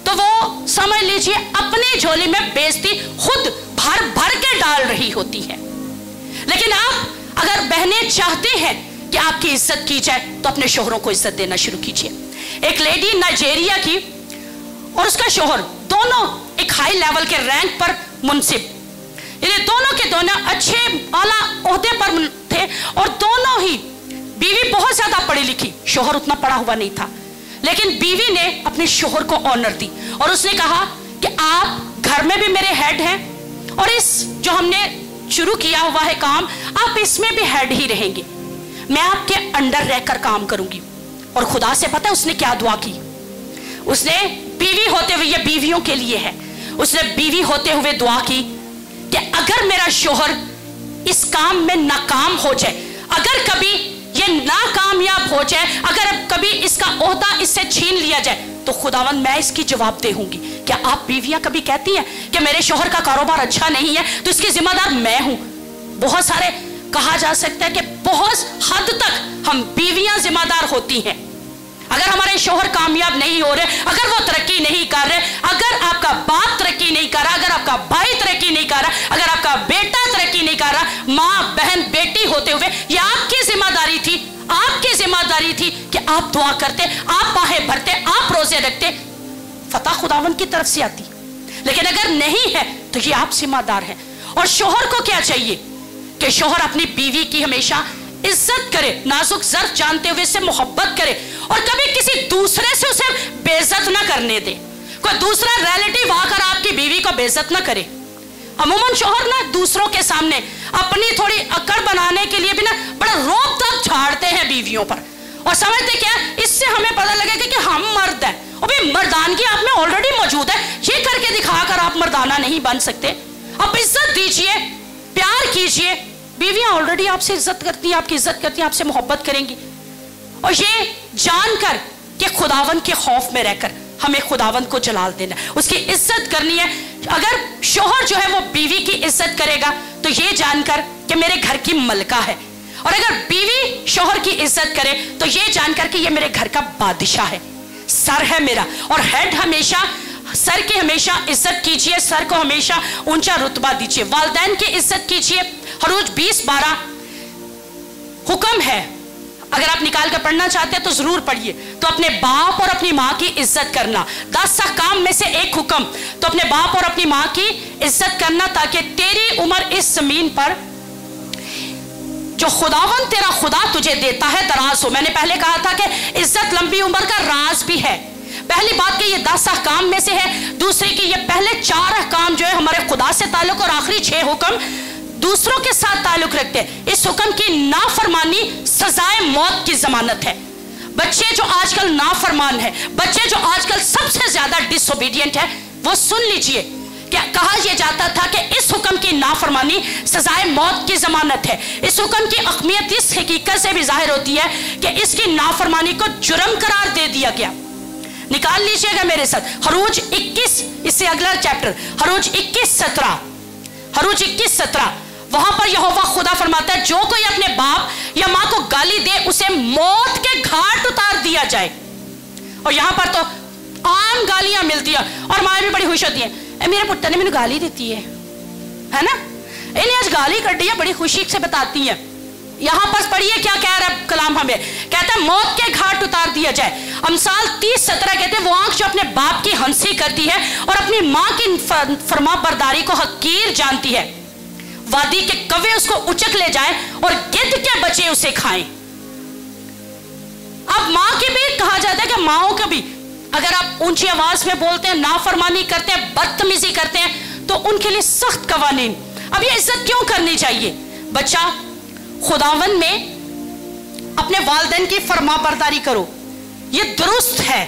तो वो समझ लीजिए अपनी झोली में बेइज्जती खुद भर भर के डाल रही होती है। लेकिन आप अगर बहनें चाहते हैं कि आपकी इज्जत की जाए तो अपने शोहरों को इज्जत देना शुरू कीजिए। एक लेडी नाइजीरिया की और उसका शोहर दोनों एक हाई लेवल के रैंक पर मुनसिब, यानी दोनों के दोनों अच्छे आला ओहदे पर थे और दोनों ही, बीवी बहुत ज्यादा पढ़ी लिखी, शोहर उतना पढ़ा हुआ नहीं था, लेकिन बीवी ने अपने शोहर को ऑनर दी और उसने कहा कि आप घर में भी मेरे हेड हैं और इस जो हमने शुरू किया हुआ है काम, आप इसमें भी हेड ही रहेंगे, मैं आपके अंडर रहकर काम करूंगी। और खुदा से पता है उसने क्या दुआ की। उसने बीवी होते हुए, ये बीवियों के लिए है, उसने बीवी होते हुए दुआ की कि अगर मेरा शोहर इस काम में नाकाम हो जाए, अगर कभी ये नाकामयाब हो जाए, अगर कभी इसका ओहदा इससे छीन लिया जाए तो खुदावंद मैं इसकी जवाबदेह होंगी। क्या आप बीवियां कभी कहती हैं कि मेरे शोहर का कारोबार अच्छा नहीं है तो इसकी जिम्मेदार मैं हूं? बहुत सारे, कहा जा सकता है कि बहुत हद तक हम बीवियां जिम्मेदार होती हैं। अगर हमारे शोहर कामयाब नहीं हो रहे, अगर वो तरक्की नहीं कर रहे, अगर आपका बाप तरक्की नहीं कर रहा, अगर आपका भाई तरक्की नहीं कर रहा, अगर आपका बेटा आप दुआ करते, आप बाहें भरते, आप रोजे रखते, फतह खुदावन की तरफ से आती। लेकिन अगर नहीं है तो ये आप जिम्मेदार हैं। और शोहर को क्या चाहिए कि शोहर अपनी बीवी की हमेशा इज्जत करे, नाजुक ज़र्फ जानते हुए से मोहब्बत करे, और कभी किसी दूसरे से उसे बेइज्जत ना करने दे। कोई दूसरा रिलेटिव आकर आपकी बीवी को बेइज्जत ना करे। अमूमन शोहर ना दूसरों के सामने अपनी थोड़ी अकड़ बनाने के लिए भी ना बड़ा रोब तक झाड़ते हैं बीवियों पर, और समझते क्या इससे हमें पता लगेगा कि हम मर्द हैं। और भाई मर्दानगी आप में ऑलरेडी मौजूद है, ये करके दिखाकर आप मर्दाना नहीं बन सकते। आप इज्जत दीजिए, प्यार कीजिए। बीवियां ऑलरेडी आपसे इज्जत करती हैं, आपकी इज्जत करती हैं, आपसे मोहब्बत करेंगी। और ये जानकर कि खुदावन के खौफ में रहकर हमें खुदावन को जलाल देना, उसकी इज्जत करनी है। अगर शोहर जो है वो बीवी की इज्जत करेगा तो ये जानकर कि मेरे घर की मलका है, और अगर बीवी शोहर की इज्जत करे तो ये जानकर कि ये मेरे घर का बादशाह है, सर है मेरा। और हेड हमेशा, सर की हमेशा इज्जत कीजिए, सर को हमेशा ऊंचा रुतबा दीजिए। वालिदैन की इज्जत कीजिए। हरूज 20:12 हुक्म है, अगर आप निकाल कर पढ़ना चाहते हैं तो जरूर पढ़िए। तो अपने बाप और अपनी माँ की इज्जत करना, 10 अहकाम में से एक हुक्म, तो अपने बाप और अपनी माँ की इज्जत करना, ताकि तेरी उम्र इस जमीन पर जो खुदावन तेरा खुदा तुझे देता है दराज हो। मैंने पहले कहा था कि इज्जत लंबी उम्र का राज भी है। पहली बात कि ये 10 अहकाम में से है, दूसरे की ये पहले 4 अहकाम जो है हमारे खुदा से ताल्लुक, और आखिरी 6 हुक्म दूसरों के साथ ताल्लुक रखते हैं। इस हुक्म की नाफरमानी सजाए मौत की जमानत है। बच्चे जो आजकल नाफरमान है, बच्चे जो आजकल सबसे ज्यादा डिसोबीडियंट है, वो सुन लीजिए क्या कहा यह जाता था कि इस हुक्म की नाफरमानी सजाए मौत की जमानत है। इस हुक्म की अहमियत इस हकीकत से भी जाहिर होती है कि इसकी नाफरमानी को जुर्म करार दे दिया गया। निकाल लीजिएगा मेरे साथ हरूज 21, इससे अगला चैप्टर हरूज 21:17, हरूज 21:17। वहां पर यहोवा खुदा फरमाता है, जो कोई अपने बाप या माँ को गाली दे उसे मौत के घाट उतार दिया जाए। और यहां पर तो आम गालियां मिलती है, और माँ भी बड़ी खुश होती है, मेरे पुत्र ने मैंने गाली देती है ना, इन्हें आज गाली कर दी है, बड़ी खुशी से बताती है। यहां पर पढ़िए क्या कह रहा है कलाम हमें, कहता है मौत के घाट उतार दिया जाए। अमसाल 30:17 कहते हैं, वो आंख जो अपने बाप की हंसी करती है और अपनी माँ की फरमा बरदारी को हकीर जानती है, वादी के कव्वे उसको उचक ले जाए और गिद्ध के बच्चे उसे खाएं। अब माँ के भी कहा जाता है कि माओ के भी अगर आप ऊंची आवाज में बोलते हैं, नाफरमानी करते हैं, बदतमीजी करते हैं, तो उनके लिए सख्त कवानीन। अब ये इज्जत क्यों करनी चाहिए? बच्चा खुदावन में अपने वालिदैन की फरमा बरदारी करो, ये दुरुस्त है।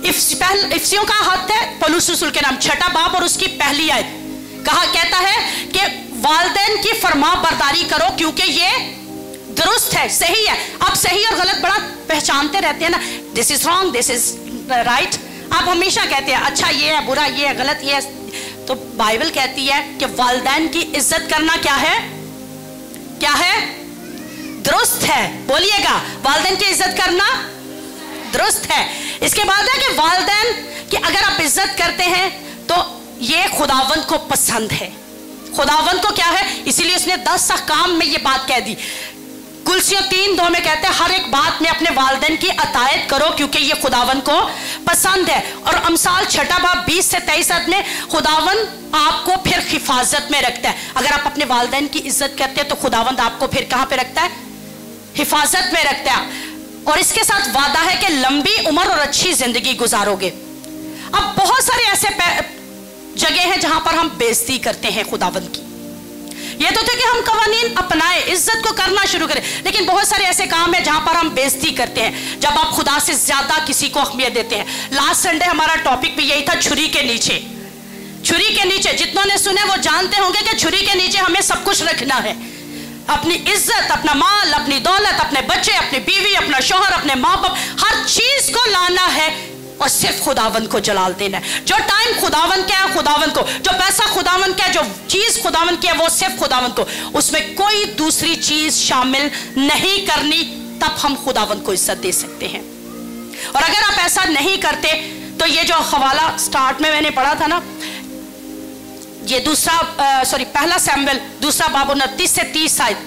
इफ्सियों का हद है पौलुस रसूल के नाम 6 बाब और उसकी पहली आयत कहता है कि वालिदैन की फरमा बरदारी करो क्योंकि ये दुरुस्त है, सही है। आप सही और गलत बड़ा पहचानते रहते हैं ना, this is wrong, this is right. आप हमेशा कहते हैं अच्छा ये है, बुरा ये है, गलत ये है। तो बाइबल कहती है कि वालिदैन की इज्जत करना क्या है? क्या है? दुरुस्त है। बोलिएगा, वालिदैन की इज्जत करना दुरुस्त है। इसके बाद है कि वालिदैन की अगर आप इज्जत करते हैं तो ये खुदावंद को पसंद है। खुदावंद को क्या है? इसीलिए उसने 10 अहकाम में ये बात कह दी। कुलसियों 3:2 में कहते हैं हर एक बात में अपने वालिदैन की अतायत करो क्योंकि ये खुदावंद को पसंद है। और अमसाल 6 बाब 20 से 23 में खुदावंद आपको फिर हिफाजत में रखता है। अगर आप अपने वालिदैन की इज्जत करते हैं तो खुदावंद आपको फिर कहां पे रखता है? हिफाजत में रखता है। और इसके साथ वादा है कि लंबी उम्र और अच्छी जिंदगी गुजारोगे। अब बहुत सारे ऐसे जगह हैं जहां पर हम बेइज्जती करते हैं खुदावंद की। ये तो थे कि हम कवानीन अपनाए, इज्जत को करना शुरू करें, लेकिन बहुत सारे ऐसे काम है जहां पर हम बेइज्जती करते हैं, जब आप खुदा से ज्यादा किसी को अहमियत देते हैं। लास्ट संडे हमारा टॉपिक भी यही था, छुरी के नीचे। छुरी के नीचे जितनों ने सुने वो जानते होंगे कि छुरी के नीचे हमें सब कुछ रखना है, अपनी इज्जत, अपना माल, अपनी दौलत, अपने बच्चे, अपनी बीवी, अपना शौहर, अपने माँ बाप, हर चीज को लाना है और सिर्फ खुदावंद को जलाल देना है। जो टाइम खुदावंद क्या है खुदावंद को, जो पैसा खुदावंद क्या है, जो चीज खुदावंद की है वो सिर्फ खुदावंद को, उसमें कोई दूसरी चीज शामिल नहीं करनी, तब हम खुदावंद को इज्जत दे सकते हैं। और अगर आप ऐसा नहीं करते तो ये जो हवाला स्टार्ट में मैंने पढ़ा था ना, ये पहला सैमुएल 2 बाब 29 से 30 आयत,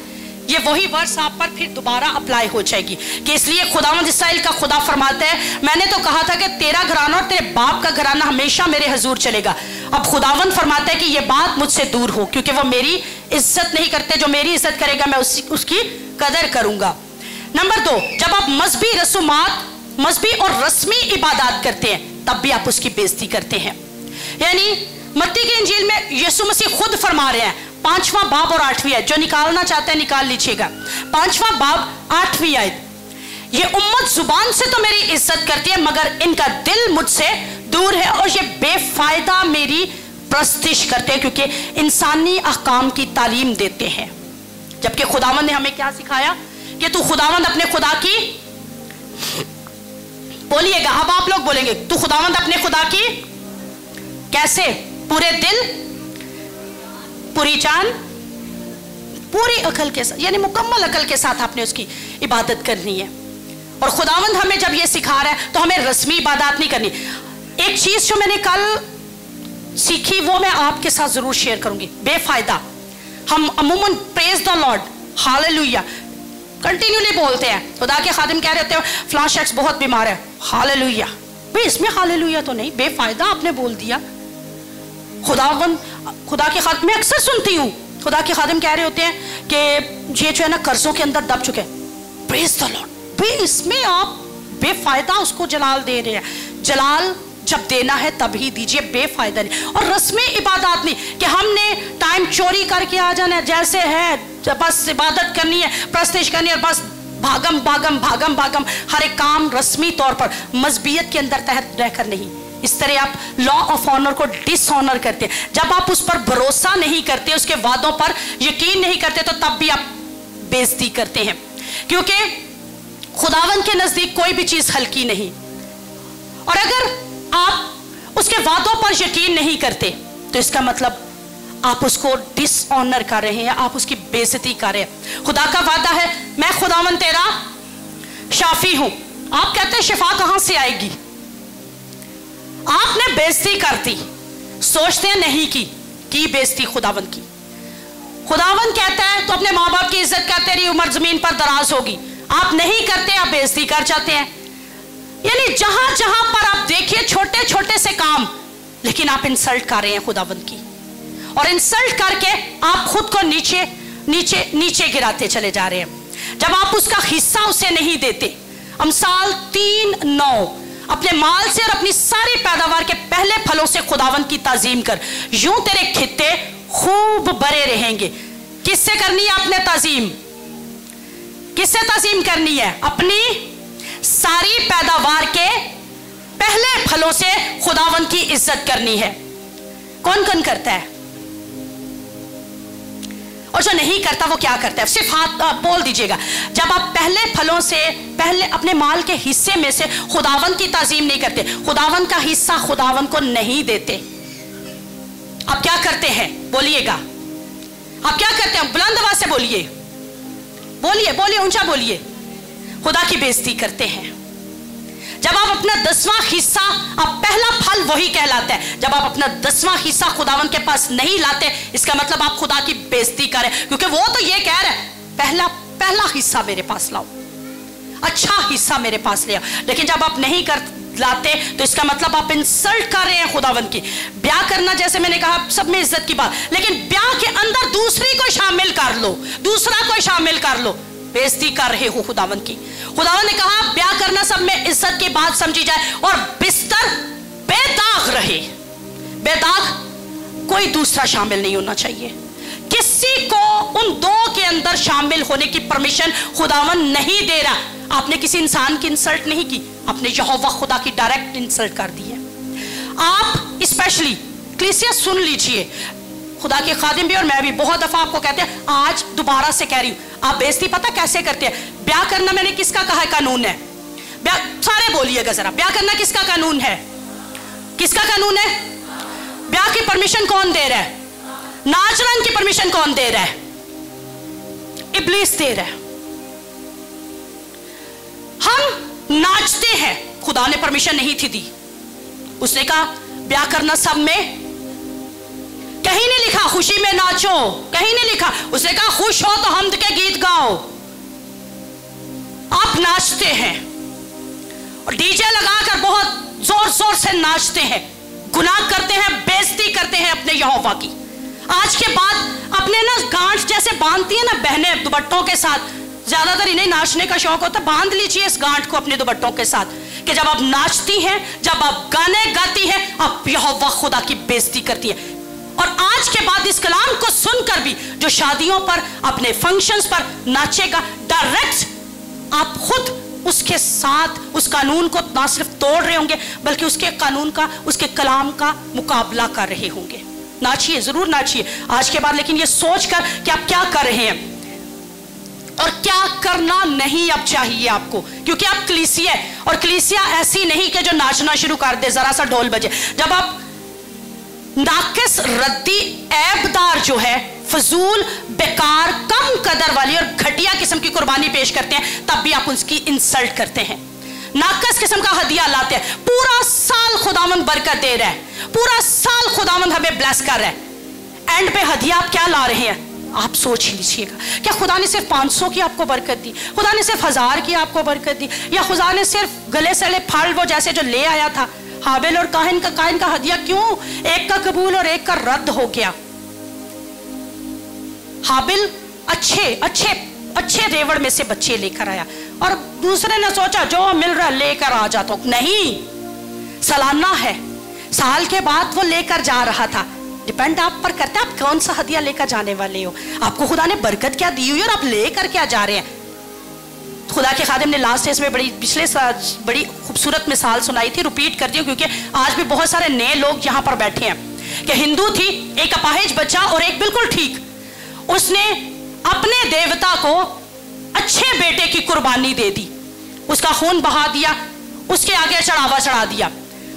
یہ وہی ورس آپ پر پھر دوبارہ اپلائی ہو جائے گی کہ اس لیے خداوند اسرائیل کا خدا فرماتا ہے میں نے تو کہا تھا کہ تیرا گھرانہ اور تیرے باپ کا گھرانہ ہمیشہ میرے حضور چلے گا. اب خداوند فرماتا ہے کہ یہ بات مجھ سے دور ہو کیونکہ وہ میری عزت نہیں کرتے. جو میری عزت کرے گا میں اس کی قدر کروں گا. نمبر 2, جب آپ مذہبی رسومات مذہبی اور رسمی عبادات کرتے ہیں تب بھی آپ اس کی بے عزتی کرتے ہیں. یعنی متی کی انجیل میں یسوع مسیح خود فرما رہے ہیں 5واں باب اور 8ویں آیت, جو نکالنا چاہتے ہیں نکال لیجئے گا. 5واں باب 8ویں آیت, یہ امت زبان سے تو میری عزت کرتی ہے مگر ان کا دل مجھ سے دور ہے اور یہ بے فائدہ میری پرستش کرتے ہیں کیونکہ انسانی احکام کی تعلیم دیتے ہیں. جبکہ خداوند نے ہمیں کیا سکھایا کہ تو خداوند اپنے خدا کی, بولیے گا اب آپ لوگ بولیں گے, تو خداوند اپنے خدا کی کیسے؟ پورے دل, پوری جان, پوری عقل کے ساتھ, یعنی مکمل عقل کے ساتھ آپ نے اس کی عبادت کرنی ہے. اور خداوند ہمیں جب یہ سکھا رہا ہے تو ہمیں رسمی عبادات نہیں کرنی. ایک چیز جو میں نے کل سیکھی وہ میں آپ کے ساتھ ضرور شیئر کروں گی. بے فائدہ ہم عموماً پریز دا لارڈ, ہاللویا کنٹینیولی بولتے ہیں. خدا کے خادم کہہ رہے ہوتے ہیں فلاں شخص بہت بیمار ہے, ہاللویا. بھئی اس میں ہاللویا تو نہیں, بے فائدہ آپ نے بول دیا. خدا کے خادم میں اکثر سنتی ہوں خدا کے خادم کہہ رہے ہوتے ہیں کہ یہ جو ہے نا قرضوں کے اندر دب چکے, پریز دا لارڈ. بھئی اس میں آپ بے فائدہ اس کو جلال دے رہے ہیں. جلال جب دینا ہے تب ہی دیجئے, بے فائدہ نہیں. اور رسمی عبادات نہیں کہ ہم نے ٹائم چوری کر کے آ جانا ہے, جیسے ہے بس عبادت کرنی ہے, پرستش کرنی ہے, بس بھاگم بھاگم بھاگم بھاگم ہر ایک کام رسمی طور پر مذہبیت کے اندر تحت رہ کر نہیں. اس طرح آپ لا آف آنر کو ڈس آنر کرتے ہیں. جب آپ اس پر بھروسہ نہیں کرتے, اس کے وعدوں پر یقین نہیں کرتے تو تب بھی آپ بے عزتی کرتے ہیں. کیونکہ خداوند کے نزدیک کوئی بھی چیز ہلکی نہیں. اور اگر آپ اس کے وعدوں پر یقین نہیں کرتے تو اس کا مطلب آپ اس کو ڈس آنر کر رہے ہیں, آپ اس کی بے عزتی کر رہے ہیں. خدا کا وعدہ ہے میں خداوند تیرا شافی ہوں. آپ کہتے ہیں شفا کہاں سے آئے گی؟ آپ نے بے عزتی کرتی, سوچتے ہیں نہیں کی بے عزتی خداوند کی. خداوند کہتا ہے تو اپنے ماں باپ کی عزت کر, تیری عمر زمین پر دراز ہوگی. آپ نہیں کرتے, آپ بے عزتی کر جاتے ہیں. یعنی جہاں جہاں پر آپ دیکھیے چھوٹے چھوٹے سے کام, لیکن آپ انسلٹ کر رہے ہیں خداوند کی, اور انسلٹ کر کے آپ خود کو نیچے نیچے نیچے گراتے چلے جا رہے ہیں. جب آپ اس کا حصہ اسے نہیں دیتے. امثال 3:9, اپنے مال سے اور اپنی ساری پیداوار کے پہلے پھلوں سے خداوند کی تعظیم کر, یوں تیرے کھتے خوب بڑے رہیں گے. کس سے کرنی ہے آپ نے تعظیم؟ کس سے تعظیم کرنی ہے؟ اپنی ساری پیداوار کے پہلے پھلوں سے خداوند کی عزت کرنی ہے. کون کون کرتا ہے؟ اور جو نہیں کرتا وہ کیا کرتا ہے؟ صرف ہاتھ بول دیجئے گا. جب آپ پہلے پھلوں سے, پہلے اپنے مال کے حصے میں سے خداوند کی تعظیم نہیں کرتے, خداوند کا حصہ خداوند کو نہیں دیتے, آپ کیا کرتے ہیں؟ بولیے گا آپ کیا کرتے ہیں؟ بلند آواز سے بولیے, بولیے بولیے, اونچا بولیے. خدا کی بے عزتی کرتے ہیں. جب آپ اپنا 10واں حصہ, آپ پہلا پھل وہی کہلاتا ہے, جب آپ اپنا 10واں حصہ خداوند کے پاس نہیں لاتے, اس کا مطلب آپ خدا کی بے عزتی کریں, کیونکہ وہ تو یہ کہہ رہا ہے پہلا حصہ میرے پاس لاؤ, اچھا حصہ میرے پاس لے آؤ. لیکن جب آپ نہیں لاتے تو اس کا مطلب آپ انسلٹ کر رہے ہیں خداوند کی. بیاہ کرنا جیسے میں نے کہا سب میں عزت کی بات, لیکن بیاہ کے اندر دوسری کو شامل کر لو, دوسرا کو شامل کر لو, بے عزتی کر رہے ہو خداوند کی. خداوند نے کہا بیاہ کرنا سب میں عزت کی بات سمجھی جائے اور بستر بے داغ رہے. بے داغ کوئی دوسرا شامل نہیں ہونا چاہیے. کسی کو ان دو کے اندر شامل ہونے کی پرمیشن خداوند نہیں دے رہا. آپ نے کسی انسان کی انسلٹ نہیں کی, آپ نے یہوہ خدا کی ڈائریکٹ انسلٹ کر دی ہے. آپ اسپیشلی کلیسیا سن لیجئے, خدا کے خادم بھی اور میں بھی بہت دفعہ آپ کو کہتے ہیں, آج دوبارہ سے کہہ رہی ہوں, آپ بے عزتی پتہ کیسے کرتے ہیں؟ بیاہ کرنا میں نے کس کا کہا ہے قانون ہے؟ سارے بولیے گا ذرا, بیاہ کرنا کس کا قانون ہے؟ کس کا قانون ہے؟ بیاہ کی پرمیشن کون دے رہا ہے؟ ناچرن کی پرمیشن کون دے رہا ہے؟ ابلیس دے رہا ہے. ہم ناچتے ہیں, خدا نے پرمیشن نہیں تھی دی. اس نے کہا بیاہ کرنا سب میں, کہیں نہیں لکھا खुशी में नाचो, कहीं नहीं लिखा। उसने कहा खुश हो तो हम्द के गीत गाओ। आप नाचते हैं और डीजे लगाकर बहुत जोर जोर से नाचते हैं, गुनाह करते हैं, बेइज्जती करते हैं अपने यहोवा की। आज के बाद अपने ना गांठ जैसे बांधती है ना बहनें दुपट्टों के साथ, ज्यादातर इन्हें नाचने का शौक होता है, बांध लीजिए इस गांठ को अपने दुपट्टों के साथ कि जब आप नाचती हैं, जब आप गाने गाती हैं, आप यहोवा खुदा की बेइज्जती करती है। और आज के बाद इस कलाम को सुनकर भी जो शादियों पर, अपने फंक्शंस पर नाचेगा, डायरेक्ट आप खुद उसके साथ उस कानून को ना सिर्फ तोड़ रहे होंगे बल्कि उसके कानून का, उसके कलाम का मुकाबला कर रहे होंगे। नाचिए, जरूर नाचिए आज के बाद, लेकिन ये सोचकर कि आप क्या कर रहे हैं और क्या करना नहीं अब चाहिए आपको, क्योंकि आप कलीसिया है और कलीसिया ऐसी नहीं कि जो नाचना शुरू कर दे जरा सा ढोल बजे। जब आप नाकिस, रद्दी, ऐबदार जो है, फजूल, बेकार, कम कदर वाली और घटिया किस्म की कुर्बानी पेश करते हैं, तब भी आप उसकी इंसल्ट करते हैं। नाकस किस्म का हदिया लाते हैं। पूरा साल खुदावंद बरकत दे रहा है, पूरा साल खुदावंद हमें ब्लेस कर रहा है, एंड पे हदिया आप क्या ला रहे हैं? आप सोच लीजिएगा, क्या खुदा ने सिर्फ 500 की आपको बरकत दी? खुदा ने सिर्फ 1000 की आपको बरकत दी? या खुदा ने सिर्फ गले सड़े फल वो जैसे जो ले आया था हाबिल और काहिन का हदिया, क्यों एक का कबूल और एक का रद्द हो गया? हाबिल अच्छे रेवड़ में से बच्चे लेकर आया और दूसरे ने सोचा जो मिल रहा लेकर आ जाता। नहीं, सालाना है, साल के बाद वो लेकर जा रहा था। डिपेंड आप पर करता है आप कौन सा हदिया लेकर जाने वाले हो, आपको खुदा ने बरकत क्या दी हुई और आप लेकर क्या जा रहे हैं। खुदा के खादिम ने लास्ट डेज में पिछले साल बड़ी खूबसूरत मिसाल सुनाई थी, रिपीट करती हूँ क्योंकि आज भी बहुत सारे नए लोग यहाँ पर बैठे हैं कि हिंदू थी, एक अपाहिज बच्चा और एक बिल्कुल ठीक। उसने अपने देवता को अच्छे बेटे की कुर्बानी दे दी, उसका खून बहा दिया, उसके आगे चढ़ावा चढ़ा दिया।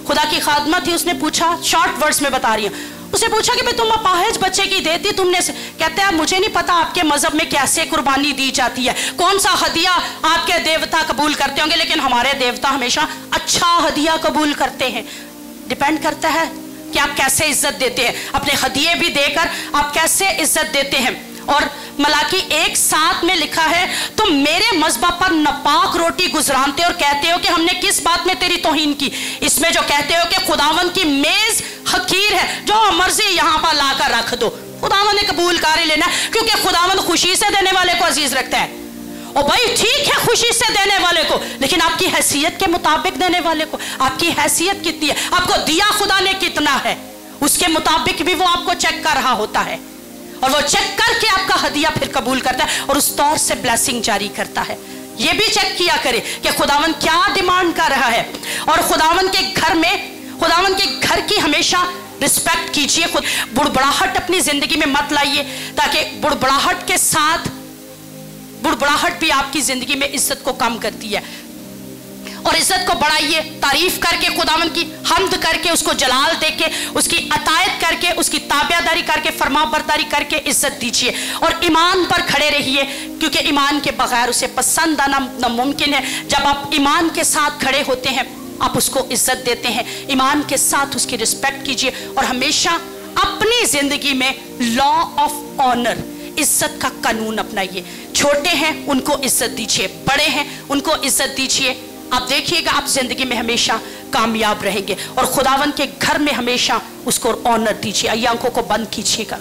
खुदा की खादमा थी, उसने पूछा, शॉर्ट वर्ड्स में बता रही हूँ, उसने पूछा कि भाई तुम अपाहिज बच्चे की देती तुमने से? कहते हैं मुझे नहीं पता आपके मजहब में कैसे कुर्बानी दी जाती है, कौन सा हदिया आपके देवता कबूल करते होंगे, लेकिन हमारे देवता हमेशा अच्छा हदिया कबूल करते हैं। डिपेंड करता है कि आप कैसे इज्जत देते हैं, अपने हदिये भी देकर आप कैसे इज्जत देते हैं। और मलाकी 1:7 में लिखा है, तुम मेरे मज़बा पर नापाक रोटी गुजरानते और कहते हो कि हमने किस बात में तेरी तौहीन की। इसमें जो कहते हो कि खुदावन की मेज हकीर है, जो मर्जी यहां पर लाकर रख दो, खुदावन ने कबूल कर ही लेना, क्योंकि खुदावन खुशी से देने वाले को अजीज रखता है। और भाई ठीक है खुशी से देने वाले को, लेकिन आपकी हैसियत के मुताबिक देने वाले को, आपकी हैसियत कितनी है, आपको दिया खुदा ने कितना है, उसके मुताबिक भी वो आपको चेक कर रहा होता है और वो चेक करके आपका हदिया फिर कबूल करता है और उस तौर से ब्लेसिंग जारी करता है। ये भी चेक किया करे कि खुदावन क्या डिमांड कर रहा है। और खुदावन के घर में, खुदावन के घर की हमेशा रिस्पेक्ट कीजिए। खुद बुड़बड़ाहट अपनी जिंदगी में मत लाइए, ताकि बुड़बड़ाहट के साथ, बुड़बड़ाहट भी आपकी जिंदगी में इज्जत को कम करती है। और इज्जत को बढ़ाइए, तारीफ करके, खुदावन की हम्द करके, उसको जलाल देके, उसकी अतायत करके, उसकी ताबियादारी करके, फरमाबरदारी करके इज्जत दीजिए। और ईमान पर खड़े रहिए, क्योंकि ईमान के बगैर उसे पसंद आना नामुमकिन है। जब आप ईमान के साथ खड़े होते हैं, आप उसको इज्जत देते हैं, ईमान के साथ उसकी रिस्पेक्ट कीजिए। और हमेशा अपनी जिंदगी में लॉ ऑफ ऑनर, इज्जत का कानून अपनाइए। छोटे हैं उनको इज्जत दीजिए, बड़े हैं उनको इज्जत दीजिए। आप देखिएगा आप जिंदगी में हमेशा कामयाब रहेंगे और खुदावन के घर में हमेशा उसको ऑनर दीजिए। आइए आंखों को बंद कीजिएगा।